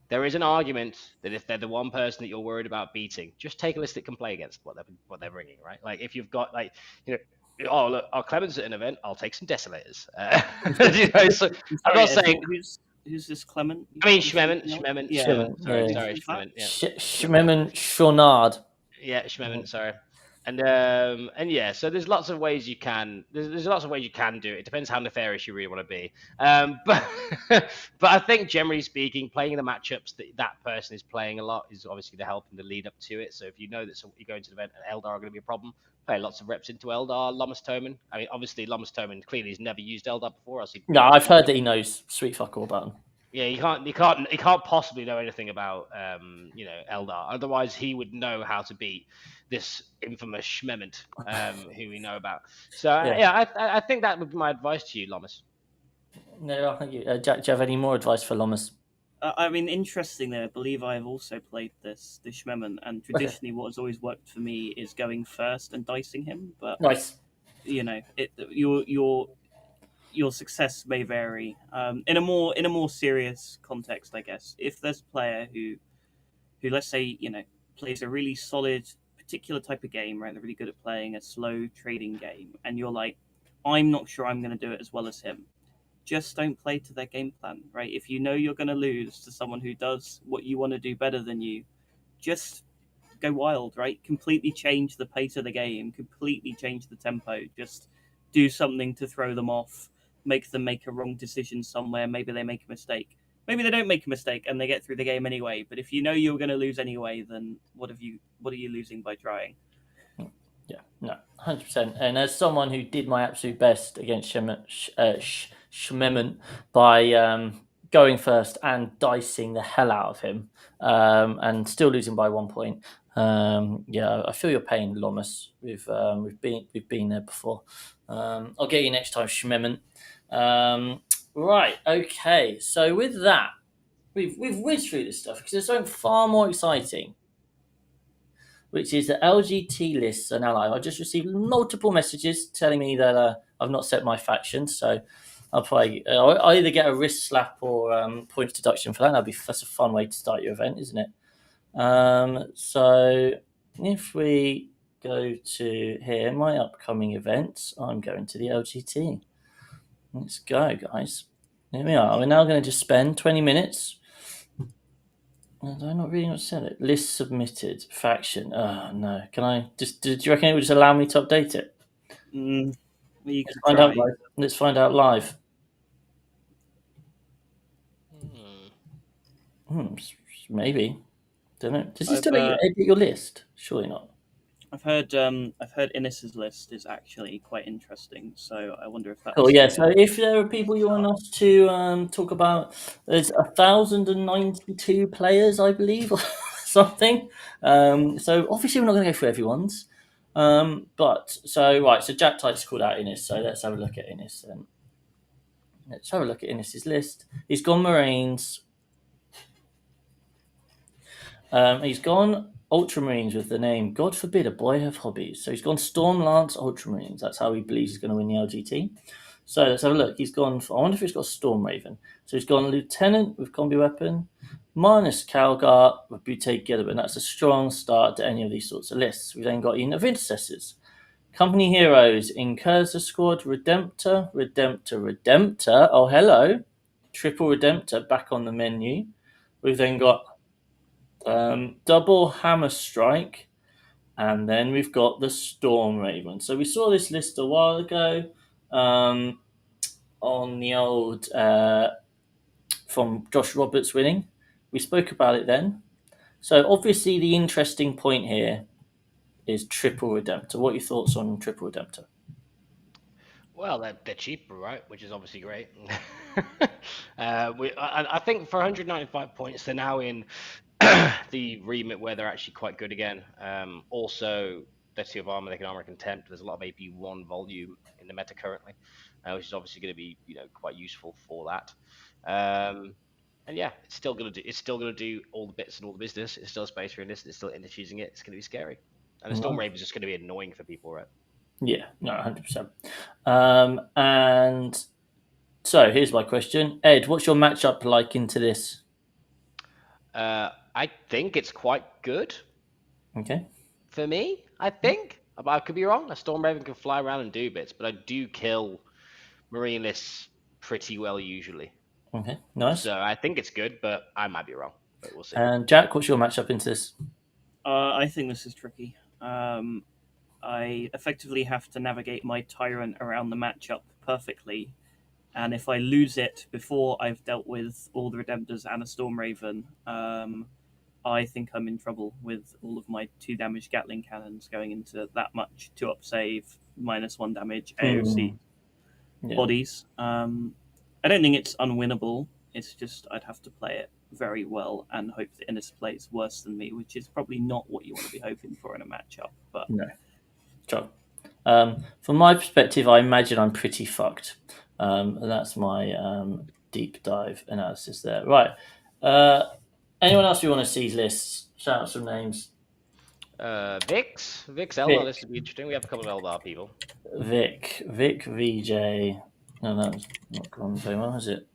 there is an argument that if they're the one person that you're worried about beating, just take a list that can play against what they're bringing, right? Like if you've got oh look, our Clement's at an event, I'll take some Desolators. So I'm not saying who's this Clement? I mean, Schmement. Yeah. Schmement, Who's Sorry, that? Schmement. Yeah. Schmemmen Schonard. Yeah, Schmement, sorry. And yeah, so there's lots of ways you can there's lots of ways you can do it. It depends how nefarious you really want to be. But but I think generally speaking, playing the matchups that person is playing a lot is obviously the help and the lead up to it. So if you know that you're going to the event and Eldar are going to be a problem, play lots of reps into Eldar, Lomas Toman. I mean, obviously Lomas Toman clearly has never used Eldar before. Else No, I've heard that he knows sweet fuck all about him. Yeah, you can't possibly know anything about Eldar. Otherwise, he would know how to beat this infamous Schmement, who we know about. So I think that would be my advice to you, Lomas. No, thank you, Jack. Do you have any more advice for Lomas? I mean, interestingly, I believe I've also played the Schmemmen, and traditionally, what has always worked for me is going first and dicing him. But Nice. Your success may vary. In a more serious context, I guess, if there's a player who let's say plays a really solid particular type of game, right? They're really good at playing a slow trading game, and you're like, I'm not sure I'm going to do it as well as him. Just don't play to their game plan, right? If you know you're going to lose to someone who does what you want to do better than you, just go wild, right? Completely change the pace of the game, completely change the tempo. Just do something to throw them off, make them make a wrong decision somewhere. Maybe they make a mistake. Maybe they don't make a mistake and they get through the game anyway. But if you know you're going to lose anyway, then what are you losing by trying? Yeah, no, 100%. And as someone who did my absolute best against Schmemmen by going first and dicing the hell out of him, and still losing by 1 point. I feel your pain, Lomas. We've been there before. I'll get you next time, Schmemmen. Right, okay. So with that, we've whizzed through this stuff because there's something far more exciting, which is that LGT lists are now live. I just received multiple messages telling me that I've not set my faction, so I'll either get a wrist slap or points deduction for that. That's a fun way to start your event, isn't it? So if we go to here, my upcoming events, I'm going to the LGT. Let's go, guys. Here we are. We're now going to just spend 20 minutes. I'm not really going to set it. List submitted. Faction. Oh, no. Can I just... Do you reckon it would just allow me to update it? You Let's find out live. Let's find out live. Maybe. Don't know. Does it still let you edit your list? Surely not. I've heard Innis's list is actually quite interesting, so I wonder if that's cool. Yeah. So if there are people you want us to talk about, there's 1,092 players, I believe, or something. So obviously we're not going to go through everyone's. So Jack Type's called out Innis. So let's have a look at Innis. Let's have a look at Innis's list. He's gone Marines. He's gone Ultramarines with the name, God forbid a boy have hobbies. So he's gone Storm Lance Ultramarines. That's how he believes he's going to win the LGT. So let's have a look. He's gone, I wonder if he's got Storm Raven. So he's gone Lieutenant with Combi Weapon, Marnus Calgar with Butade Gilliban. That's a strong start to any of these sorts of lists. We've then got Unit of Intercessors. Company Heroes, Incurser Squad, Redemptor. Oh, hello. Triple Redemptor back on the menu. We've then got double Hammer Strike, and then we've got the Storm Raven. So we saw this list a while ago on the old from Josh Roberts winning. We spoke about it then. So obviously the interesting point here is Triple Redemptor. What are your thoughts on Triple Redemptor? Well, they're cheaper, right? Which is obviously great. I think for 195 points, they're now in the remit where they're actually quite good again. Also, Density of Armor, they can armor contempt. There's a lot of AP1 volume in the meta currently, which is obviously going to be quite useful for that. And yeah, it's still going to do all the bits and all the business. It's still Space Marines. It's still choosing it. It's going to be scary, and the Storm Raven is just going to be annoying for people, right? Yeah, no, 100%. And so here's my question, Ed. What's your matchup like into this? I think it's quite good. Okay. For me, I think. I could be wrong. A Storm Raven can fly around and do bits, but I do kill Marine lists pretty well usually. Okay, nice. So I think it's good, but I might be wrong. But we'll see. And Jack, what's your matchup into this? I think this is tricky. I effectively have to navigate my tyrant around the matchup perfectly, and if I lose it before I've dealt with all the Redemptors and a Stormraven, I think I'm in trouble with all of my 2 damage Gatling cannons going into that much 2-up save, -1 damage AOC Yeah. bodies. I don't think it's unwinnable. It's just I'd have to play it very well and hope that Innis plays worse than me, which is probably not what you want to be hoping for in a matchup. But No. Sure. From my perspective, I imagine I'm pretty fucked. And that's my deep dive analysis there. Right. Anyone else who want to see these lists? Shout out some names. Vix Eldar. This would be interesting. We have a couple of Eldar people. Vic, VJ. No, that's not gone very well, is it?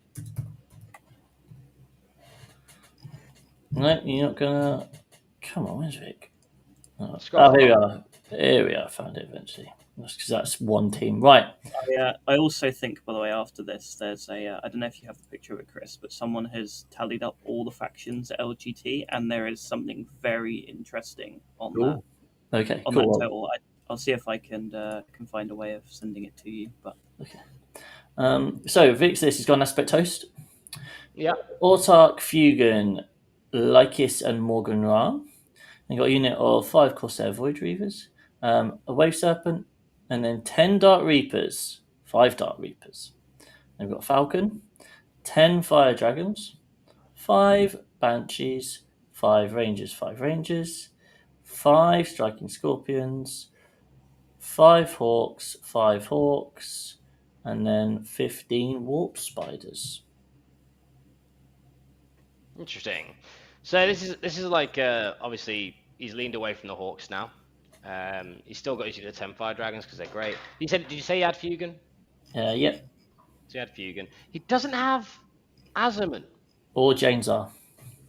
No, you're not gonna. Come on, where's Vic? Oh, here we are. Here we are. Found it eventually. That's because that's one team, right? I also think, by the way, after this, there's a. I don't know if you have the picture of it, Chris, but someone has tallied up all the factions at LGT, and there is something very interesting on Cool. that. Okay, on cool. that total. I'll see if I can find a way of sending it to you. But okay. So Vix, this has got an aspect host. Yeah. Autark, Fugan, Lycis, and Morgan Ra. They got a unit of 5 Corsair Void Reavers, a Wave Serpent, and then 10 Dark Reapers, 5 Dark Reapers. They've got Falcon, 10 Fire Dragons, 5 Banshees, 5 Rangers, 5 Striking Scorpions, 5 Hawks, and then 15 Warp Spiders. Interesting. So this is like obviously he's leaned away from the Hawks now. He's still got his unit of 10 Fire Dragons because they're great. Did you say he had Fugan? Yep. So he had Fugan. He doesn't have Azerman. Or Jane'Zar.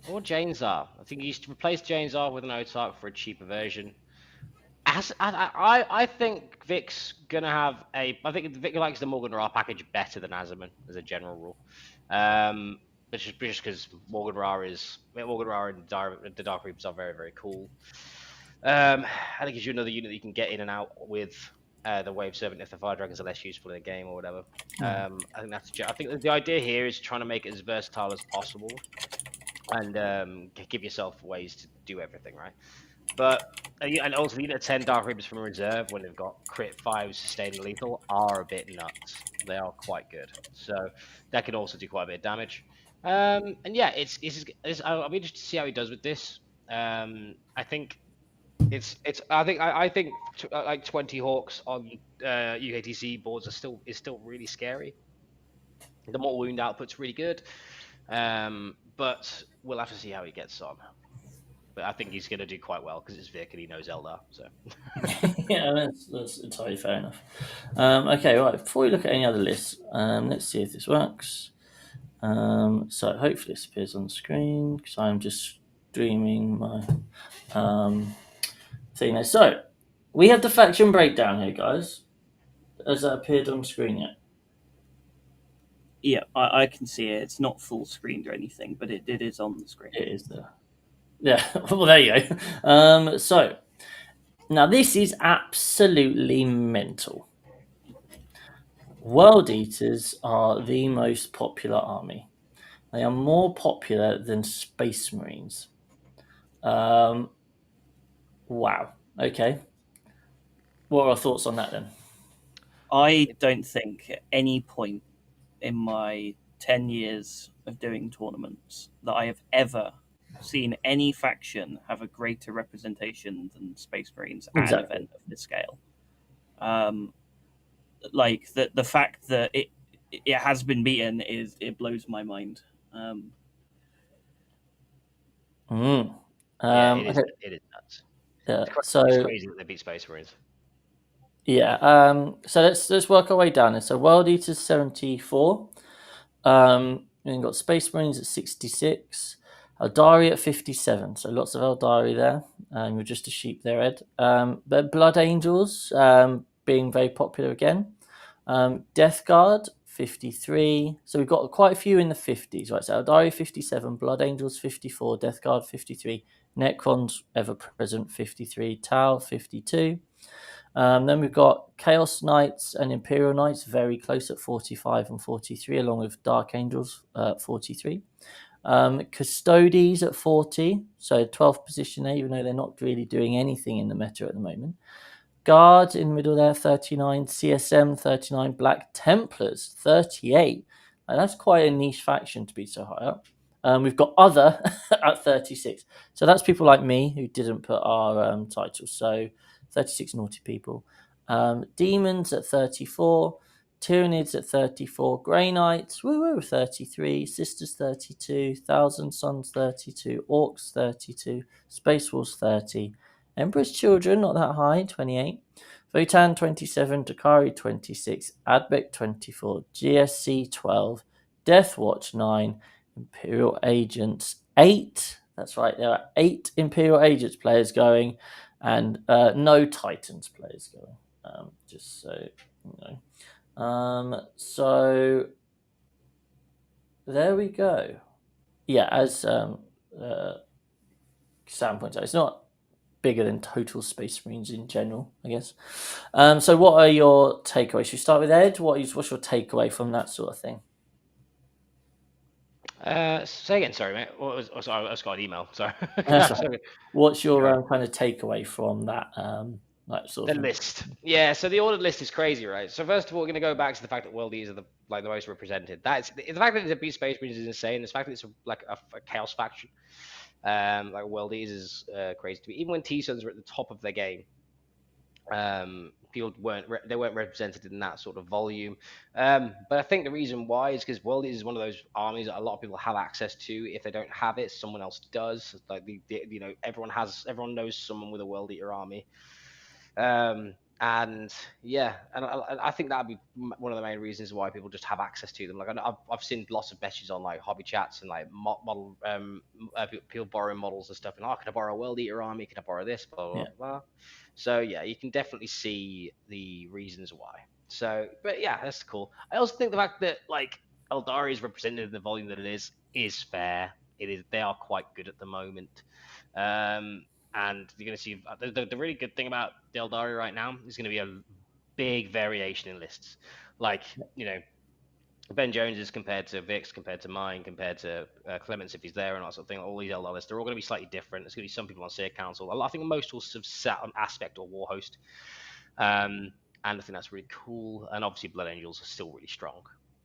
Or Jane'Zar. I think he used to replace Jane'Zar with an Autark for a cheaper version. I think Vic's gonna have a. I think Vic likes the Morgan Ra package better than Azerman as a general rule. But just because Morgan Ra and the Dark Reapers are very, very cool. I think it gives you another unit that you can get in and out with the Wave Servant if the Fire Dragons are less useful in the game or whatever. I think the idea here is trying to make it as versatile as possible and give yourself ways to do everything, right? But and also the unit of 10 Dark Reapers from reserve when they've got crit 5 sustained lethal are a bit nuts. They are quite good, so that can also do quite a bit of damage. And yeah, I'll be interested to see how he does with this. I think I think like 20 Hawks on UKTC boards is still really scary. The more wound output's really good, but we'll have to see how he gets on. But I think he's going to do quite well because it's Vic and he knows Eldar. So yeah, that's entirely fair enough. Okay, right. Before we look at any other lists, let's see if this works. So hopefully this appears on the screen because I'm just streaming my thing there. So we have the faction breakdown here, guys. Has that appeared on screen yet? yeah, I can see it. It's not full screened or anything, but it is on the screen. It is there. Yeah, well, there you go. So, now this is absolutely mental. World Eaters are the most popular army. They are more popular than Space Marines. Wow. Okay. What are our thoughts on that then? I don't think at any point in my 10 years of doing tournaments that I have ever seen any faction have a greater representation than Space Marines at an event of this scale. Like the fact that it has been beaten it blows my mind. It is nuts. Yeah, it's crazy that they beat Space Marines. Yeah. So let's work our way down. So World Eaters 74. We've got Space Marines at 66. Eldari at 57. So lots of Eldari there. You're just a sheep there, Ed. But Blood Angels being very popular again. Death Guard 53. So we've got quite a few in the 50s, right? So Eldari 57, Blood Angels 54, Death Guard 53, Necrons ever present 53, Tau 52. Then we've got Chaos Knights and Imperial Knights very close at 45 and 43, along with Dark Angels 43. Custodes at 40, so 12th position there, even though they're not really doing anything in the meta at the moment. Guard in the middle there, 39. CSM, 39. Black Templars, 38. And that's quite a niche faction to be so high up. We've got Other at 36. So that's people like me who didn't put our titles. So 36 naughty people. Demons at 34. Tyranids at 34. Grey Knights, 33. Sisters, 32. Thousand Sons, 32. Orcs, 32. Space Wolves, 30. Emperor's Children, not that high, 28. Votan, 27. Dakari, 26. Adbec, 24. GSC, 12. Death Watch, 9. Imperial Agents, 8. That's right, there are 8 Imperial Agents players going, and no Titans players going. Just so you know. So there we go. Yeah, as Sam points out, it's not bigger than total Space Marines in general, I guess. So what are your takeaways? Should we start with Ed? What's your takeaway from that sort of thing? Say again, sorry, mate. Sorry, I just got an email. Sorry. Right. What's your kind of takeaway from that? Sort of the list. Yeah, so the ordered list is crazy, right? So first of all, we're going to go back to the fact that World Eaters are the most represented. That's the fact that it's a beast Space Marines is insane. The fact that it's a chaos faction, like World Eaters is crazy to me. Even when T-Suns were at the top of their game, people weren't represented in that sort of volume. But I think the reason why is because World Eaters is one of those armies that a lot of people have access to. If they don't have it, someone else does. Like everyone knows someone with a World Eater army. And yeah, and I think that'd be one of the main reasons why people just have access to them. Like I've seen lots of messages on like hobby chats and like model people borrowing models and stuff. And can I borrow a World Eater army? Can I borrow this? Blah blah blah. So yeah, you can definitely see the reasons why. So, but yeah, that's cool. I also think the fact that like Eldari is represented in the volume that it is fair. It is. They are quite good at the moment. And you're going to see the really good thing about the Eldari right now is going to be a big variation in lists. Like, Ben Jones is compared to Vix, compared to mine, compared to Clements if he's there and that sort of thing. All these Eldar lists, they're all going to be slightly different. There's going to be some people on Seer Council. I think most will have sat on Aspect or Warhost. And I think that's really cool. And obviously Blood Angels are still really strong.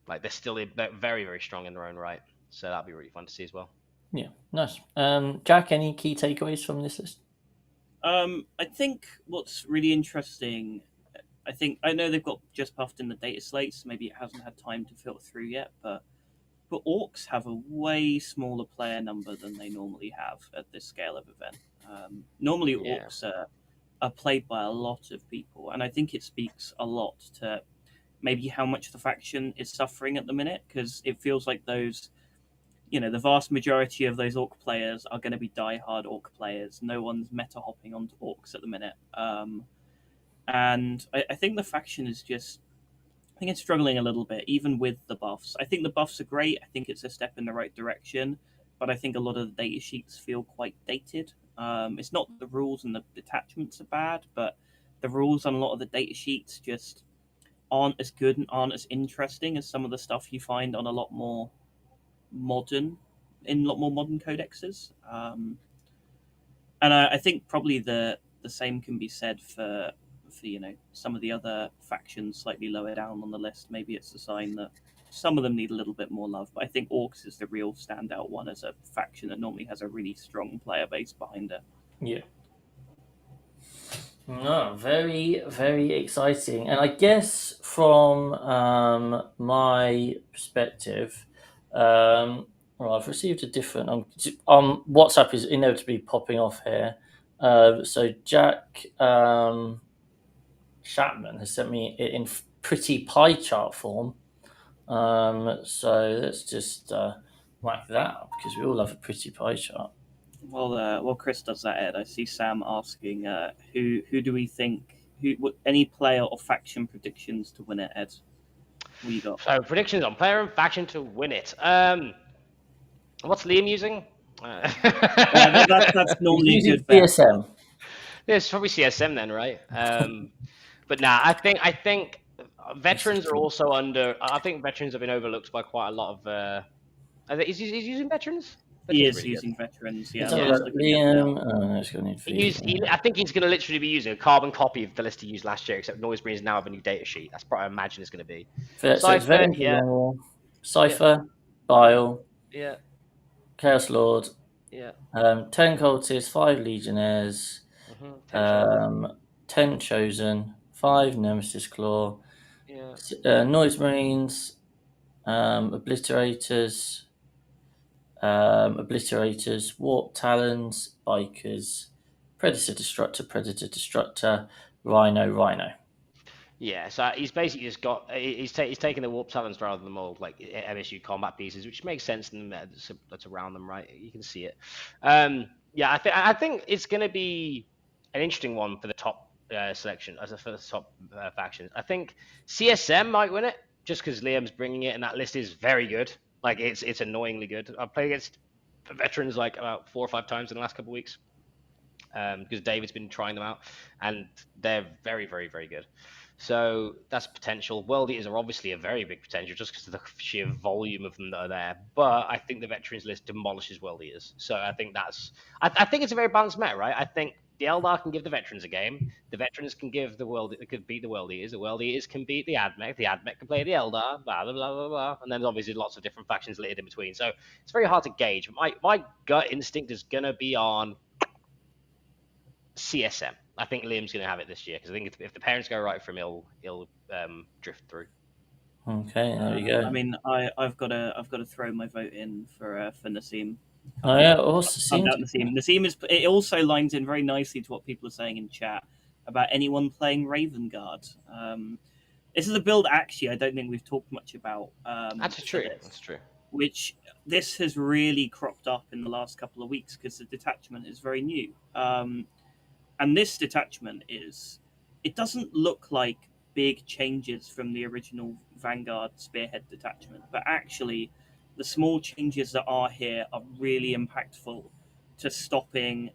Like, they're very, very strong in their own right. So that'll be really fun to see as well. Yeah, nice. Jack, any key takeaways from this list? I think what's really interesting, I know they've got just puffed in the data slates, maybe it hasn't had time to filter through yet, but Orcs have a way smaller player number than they normally have at this scale of event. Normally Orcs are played by a lot of people, and I think it speaks a lot to maybe how much the faction is suffering at the minute, because it feels like those, the vast majority of those Orc players are going to be die-hard Orc players. No one's meta hopping onto Orcs at the minute. And I think the faction is it's struggling a little bit, even with the buffs. I think the buffs are great. I think it's a step in the right direction, but I think a lot of the data sheets feel quite dated. It's not the rules and the detachments are bad, but the rules on a lot of the data sheets just aren't as good and aren't as interesting as some of the stuff you find on a lot more modern codexes. And I think probably the same can be said for some of the other factions slightly lower down on the list. Maybe it's a sign that some of them need a little bit more love, but I think Orcs is the real standout one as a faction that normally has a really strong player base behind it. Yeah. No, very, very exciting. And I guess from my perspective, well, I've received a different. WhatsApp is inevitably popping off here. So Jack Chapman has sent me it in pretty pie chart form. So let's just whack that up because we all love a pretty pie chart. Well, Chris does that, Ed. I see Sam asking, who do we think? Any player or faction predictions to win it, Ed? What you got? So predictions on player and faction to win it. What's Liam using? That's He's normally a using good bet. CSM. Yeah, it's probably CSM then, right? But nah, I think veterans are also under. I think veterans have been overlooked by quite a lot of. He's using veterans. He Veterans are is really good. using veterans. Yeah, Let's I'm have a Yeah. just look. looking at it now. Liam. Oh, no, it's going to need I think he's going to literally be using a carbon copy of the list he used last year, except Noisebringer now have a new data sheet. That's what I imagine it's going to be. So it's Cypher, Veterans of yeah, Longwall, yeah, Cypher, Bile, yeah, Chaos Lord, yeah. 10 Cultists, 5 Legionnaires, 10 chosen. 10 Chosen, 5 Nemesis Claw, Yeah. Noise Marines, Obliterators, Warp Talons, Bikers, Predator Destructor, Rhino. Yeah, so he's basically just got he's taking the warp talents rather than more like MSU combat pieces, which makes sense in the that's around them, right? You can see it. Yeah, I think it's going to be an interesting one for the top selection for the top factions. I think CSM might win it just because Liam's bringing it, and that list is very good. Like it's annoyingly good. I've played against veterans like about 4 or 5 times in the last couple of weeks because David's been trying them out, and they're very, very, very good. So that's potential. World Eaters are obviously a very big potential just because of the sheer volume of them that are there. But I think the veterans list demolishes World Eaters. So I think I think it's a very balanced meta, right? I think the Eldar can give the veterans a game. The veterans can give could beat the World Eaters. The World Eaters can beat the Admech. The Admech can play the Eldar. Blah blah blah blah blah. And then obviously lots of different factions littered in between. So it's very hard to gauge. My gut instinct is gonna be on CSM. I think Liam's going to have it this year because I think if the parents go right for him, he'll drift through. Okay, there we go. I mean, I've got to throw my vote in for Nassim. Oh yeah, also I'm seems down Nassim. Nassim is. It also lines in very nicely to what people are saying in chat about anyone playing Raven Guard. This is a build actually I don't think we've talked much about. That's true. That's true. Which this has really cropped up in the last couple of weeks because the detachment is very new. And this detachment it doesn't look like big changes from the original Vanguard Spearhead detachment, but actually the small changes that are here are really impactful to stopping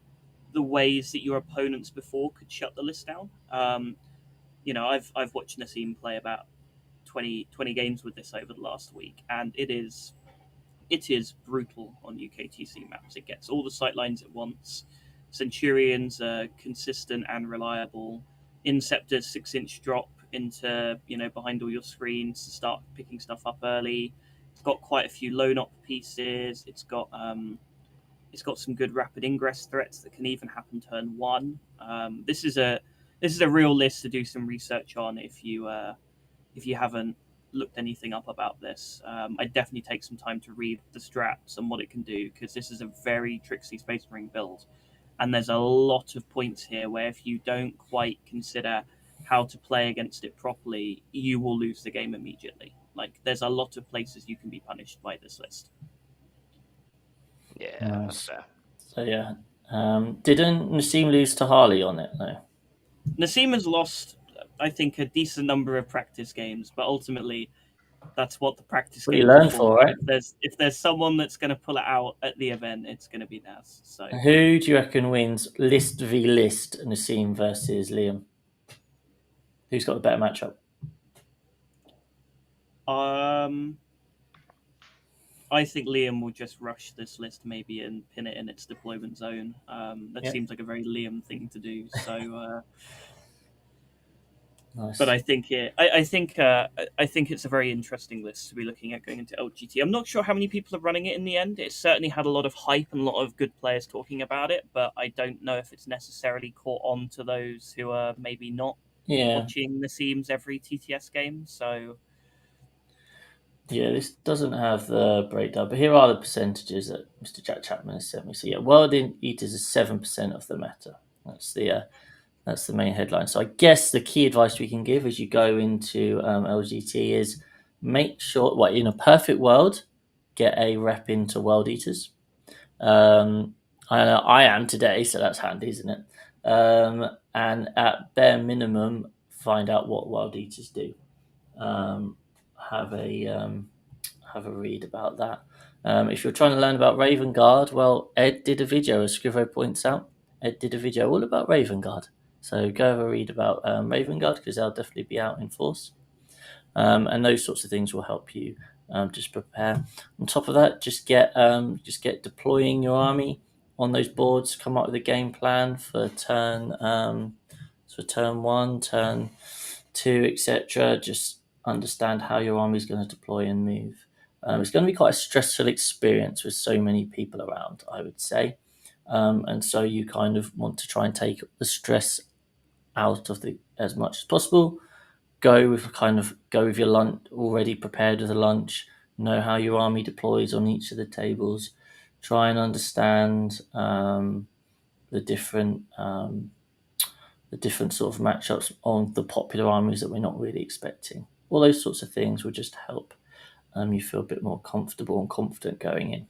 the ways that your opponents before could shut the list down. I've watched Nassim play about 20 games with this over the last week, and it is brutal on UKTC maps. It gets all the sightlines at once. Centurions are consistent and reliable. Inceptors 6-inch drop into behind all your screens to start picking stuff up early. It's got quite a few lone op pieces. It's got some good rapid ingress threats that can even happen turn one. This is a real list to do some research on if you haven't looked anything up about this. I'd definitely take some time to read the strats and what it can do because this is a very tricksy Space Marine build. And there's a lot of points here where if you don't quite consider how to play against it properly, you will lose the game immediately. Like, there's a lot of places you can be punished by this list. Yeah, nice. That's fair. So yeah, didn't Nassim lose to Harley on it though? Nassim has lost, I think, a decent number of practice games, but ultimately, that's what the practice What you games are learn for, right? If there's someone that's going to pull it out at the event, it's going to be Nas. So who do you reckon wins list v list, Nassim versus Liam? Who's got the better matchup? I think Liam will just rush this list maybe and pin it in its deployment zone. That seems like a very Liam thing to do. So, nice. But I think it's a very interesting list to be looking at going into LGT. I'm not sure how many people are running it in the end. It certainly had a lot of hype and a lot of good players talking about it, but I don't know if it's necessarily caught on to those who are maybe not watching the Seams every TTS game. So. Yeah, this doesn't have the breakdown, but here are the percentages that Mr. Jack Chapman has sent me. So yeah, World Eaters is 7% of the meta. That's the main headline. So I guess the key advice we can give as you go into LGT is make sure, in a perfect world, get a rep into World Eaters. I am today, so that's handy, isn't it? And at bare minimum, find out what World Eaters do. have a read about that. If you're trying to learn about Raven Guard, well, Ed did a video, as Scrivo points out. Ed did a video all about Raven Guard. So go have a read about Raven Guard, because they'll definitely be out in force. And those sorts of things will help you just prepare. On top of that, just get deploying your army on those boards. Come up with a game plan for turn 1, turn 2, etc. Just understand how your army is going to deploy and move. It's going to be quite a stressful experience with so many people around, I would say. And so you kind of want to try and take the stress out of as much as possible. Go with your lunch already prepared with a lunch. Know how your army deploys on each of the tables. Try and understand the different sort of matchups on the popular armies that we're not really expecting. All those sorts of things will just help you feel a bit more comfortable and confident going in.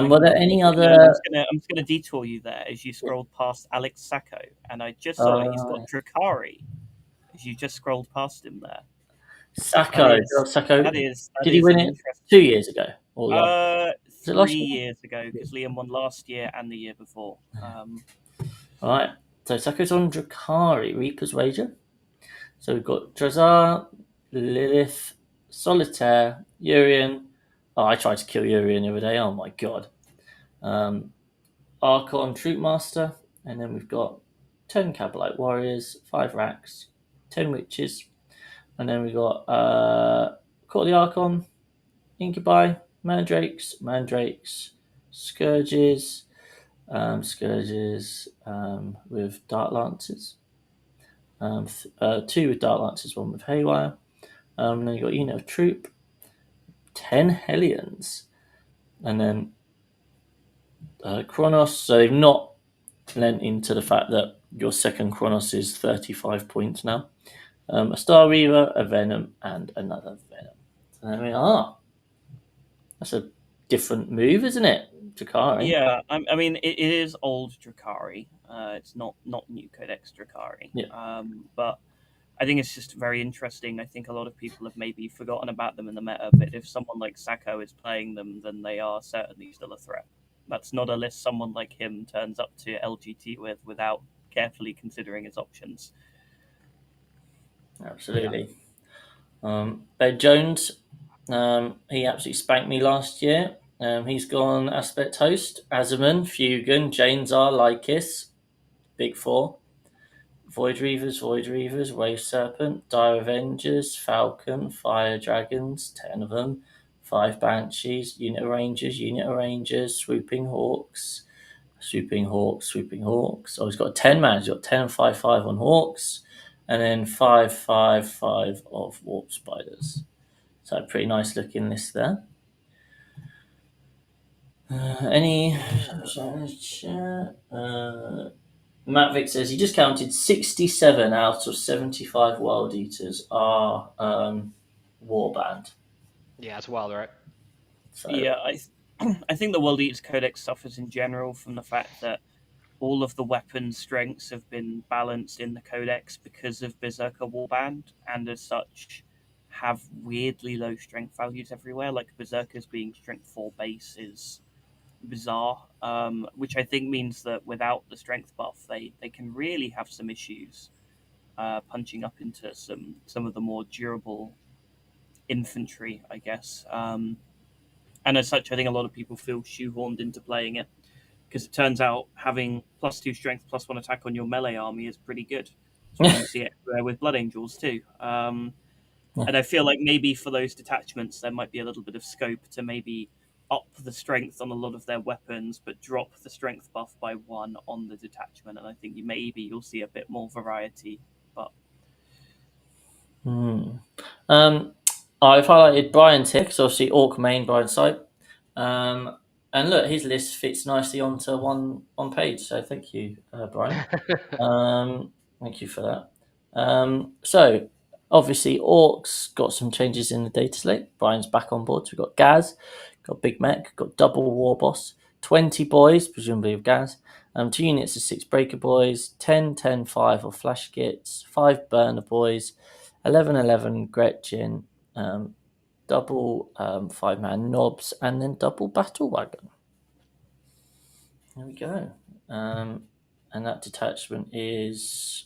Were there any other? I'm just gonna detour you there as you scrolled past Alex Sacco, and I just saw that he's got Drakari. As you just scrolled past him there. Sacco. Did he win it 2 years ago? Or 3 years ago, because Liam won last year and the year before. All right. So Sacco's on Drakari, Reaper's Wager. So we've got Drazar, Lilith, Solitaire, Urian. Oh, I tried to kill Urian the other day. Oh my god. Archon, Troopmaster. And then we've got 10 Cabalite Warriors, 5 Racks, 10 Witches. And then we've got Court of the Archon, Incubi, Mandrakes, Scourges, with Dark Lancers. 2 with Dark Lancers, 1 with Haywire. And then you've got Unit of Troop, 10 Hellions. And then Chronos. So they've not lent into the fact that your second Chronos is 35 points now. A Star Reaver, a Venom, and another Venom. So there we are. That's a different move, isn't it? Drakari. Yeah, I mean, it is old Drakari. It's not new Codex Drakari. Yeah. But I think it's just very interesting. I think a lot of people have maybe forgotten about them in the meta, but if someone like Sacco is playing them, then they are certainly still a threat. That's not a list someone like him turns up to LGT with without carefully considering his options. Absolutely. Ben Jones, he absolutely spanked me last year. He's gone Aspect Host, Azaman, Fugan, Janezar, Lycus, Big Four, Void Reavers, Wave Serpent, Dire Avengers, Falcon, Fire Dragons, 10 of them, 5 Banshees, Unit of Rangers, Swooping Hawks. Oh, he's got 10 man. He's got 10 and 5/5 on Hawks, and then 5/5/5 of Warp Spiders. So a pretty nice looking list there. Matt Vick says he just counted 67 out of 75 Wild Eaters are warband. Yeah, that's wild, right? So, yeah, I think the World Eaters Codex suffers in general from the fact that all of the weapon strengths have been balanced in the Codex because of Berserker Warband, and as such have weirdly low strength values everywhere. Like Berserkers being strength 4 base is bizarre, which I think means that without the strength buff, they can really have some issues punching up into some of the more durable infantry, I guess. And as such, I think a lot of people feel shoehorned into playing it because it turns out having +2 strength, +1 attack on your melee army is pretty good. So you see it with Blood Angels too. And I feel like maybe for those detachments, there might be a little bit of scope to maybe up the strength on a lot of their weapons, but drop the strength buff by 1 on the detachment. And I think you'll see a bit more variety. But I've highlighted Brian's here because obviously Orc main Brian's site. And look, his list fits nicely onto one page. So thank you, Brian. Thank you for that. So obviously Orcs got some changes in the data slate. Brian's back on board. So we've got Gaz, got Big Mech, got double War Boss, 20 boys, presumably with Gaz. 2 units of 6 Breaker Boys, 10/10/5 of Flash Kits, 5 Burner Boys, 11/11 Gretchen, double 5-man knobs, and then double battle wagon. There we go. And that detachment is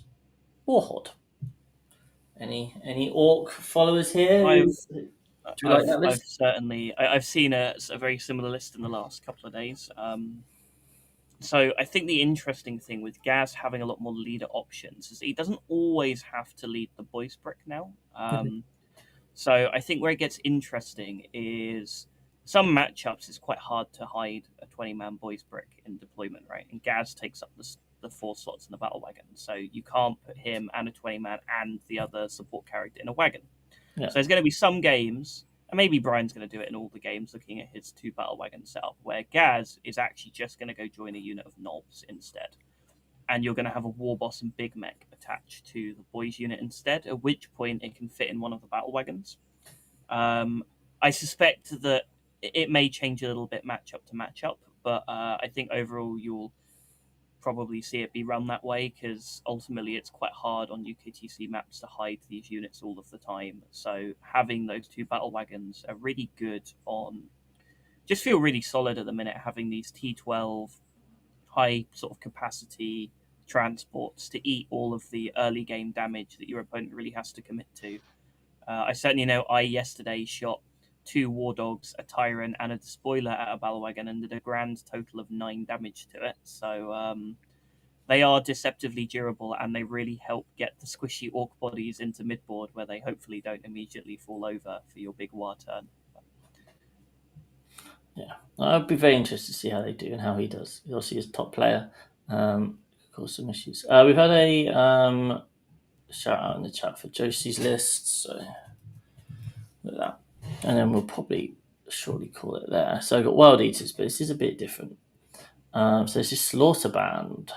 Warhod. Any orc followers here? Do you like that list? I've seen a very similar list in the last couple of days. So I think the interesting thing with Gaz having a lot more leader options is he doesn't always have to lead the boys brick now. So I think where it gets interesting is some matchups it's quite hard to hide a 20-man boys brick in deployment, right? And Gaz takes up the 4 slots in the battle wagon, so you can't put him and a 20-man and the other support character in a wagon. Yeah. So there's going to be some games, and maybe Brian's going to do it in all the games, looking at his 2 battle wagon setup, where Gaz is actually just going to go join a unit of knobs instead. And you're going to have a war boss and big mech attached to the boys unit instead, at which point it can fit in one of the battle wagons. I suspect that it may change a little bit matchup to matchup, but I think overall you'll probably see it be run that way, because ultimately it's quite hard on UKTC maps to hide these units all of the time. So having those 2 battle wagons are really good on, just feel really solid at the minute, having these T12 high sort of capacity transports to eat all of the early game damage that your opponent really has to commit to. I certainly know I yesterday shot 2 war dogs, a tyrant, and a despoiler at a battle wagon and did a grand total of 9 damage to it. So they are deceptively durable, and they really help get the squishy orc bodies into midboard, where they hopefully don't immediately fall over for your big war turn. Yeah, I'd be very interested to see how they do and how he does. He's obviously his top player. Cause some issues. We've had a shout out in the chat for Josie's list, so look at that. And then we'll probably shortly call it there. So I've got Wild Eaters, but this is a bit different. So this is Slaughter Band,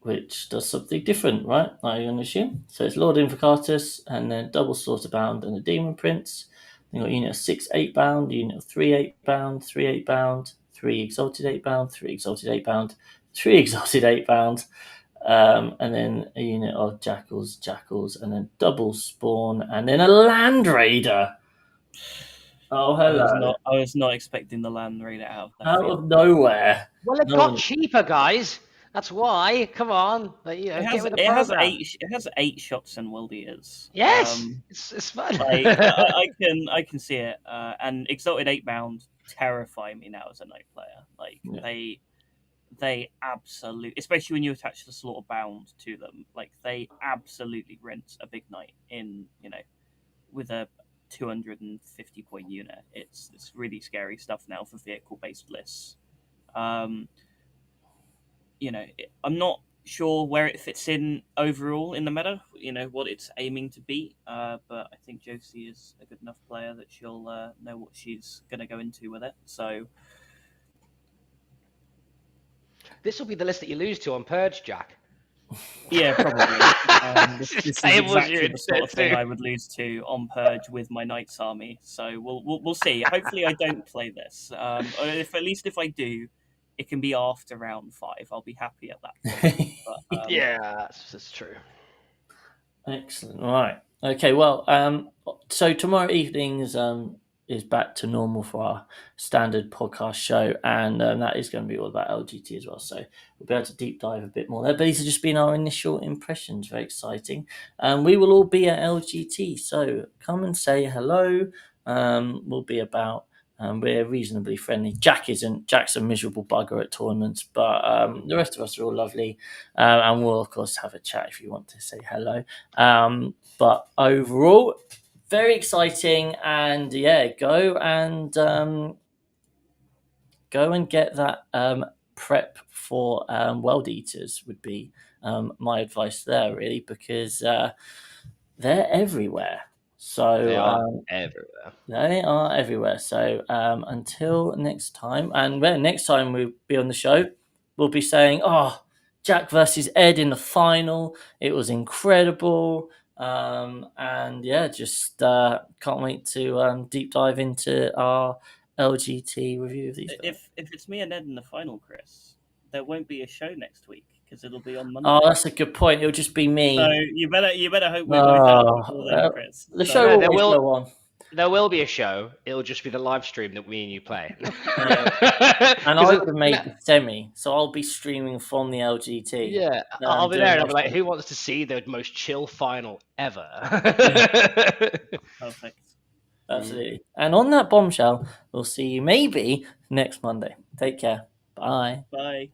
which does something different, right? I'm going to assume. So it's Lord Invocatus, and then double Slaughter Bound and a Demon Prince. Then got a unit of 6 8-bound, a unit of 3 8-bound, 3 8-bound, 3 Exalted 8-bound, 3 Exalted 8-bound, 3 Exalted 8-bound, and then a unit of Jackals, and then double Spawn, and then a Land Raider. Oh, hello. I was not expecting the Land Raider out of nowhere. Well, it got cheaper, guys. That's why. Come on. Get with the program. It has 8 shots and World Eaters. Yes, it's fun. I can see it. And Exalted 8-bound terrify me now as a Knight player. They absolutely, especially when you attach the Slaughter Bound to them, they absolutely rinse a big Knight in, with a 250 point unit. It's really scary stuff now for vehicle based lists. I'm not sure where it fits in overall in the meta, what it's aiming to be, but I think Josie is a good enough player that she'll know what she's going to go into with it. So this will be the list that you lose to on Purge, Jack. Yeah, probably. This is exactly the sort of thing I would lose to on Purge with my Knights army. So we'll see. Hopefully, I don't play this. Or at least if I do, it can be after round 5. I'll be happy at that point. But, yeah, that's true. Excellent. All right. Okay. Well, so tomorrow evening is back to normal for our standard podcast show, and that is going to be all about LGT as well. So we'll be able to deep dive a bit more there. But these have just been our initial impressions. Very exciting. We will all be at LGT, so come and say hello. We'll be about. We're reasonably friendly. Jack isn't. Jack's a miserable bugger at tournaments, but the rest of us are all lovely. And we'll, of course, have a chat if you want to say hello. But overall, very exciting. And yeah, go and get that prep for World Eaters would be my advice there, really, because they're everywhere. So they are everywhere. They are everywhere. So until next time, and when next time we'll be on the show, we'll be saying, "Oh, Jack versus Ed in the final. It was incredible." And yeah, just can't wait to deep dive into our LGT review of these. If it's me and Ed in the final, Chris, there won't be a show next week because it'll be on Monday. Oh, that's a good point. It'll just be me. So you better hope we both have it before then, Chris. The show will go on. there will be a show. It'll just be the live stream that me and you play. And I would have made the semi, so I'll be streaming from the LGT. Yeah, I'll be there and I'll be like, who wants to see the most chill final ever? Perfect. Absolutely. And on that bombshell, we'll see you maybe next Monday. Take care. Bye. Bye. Bye.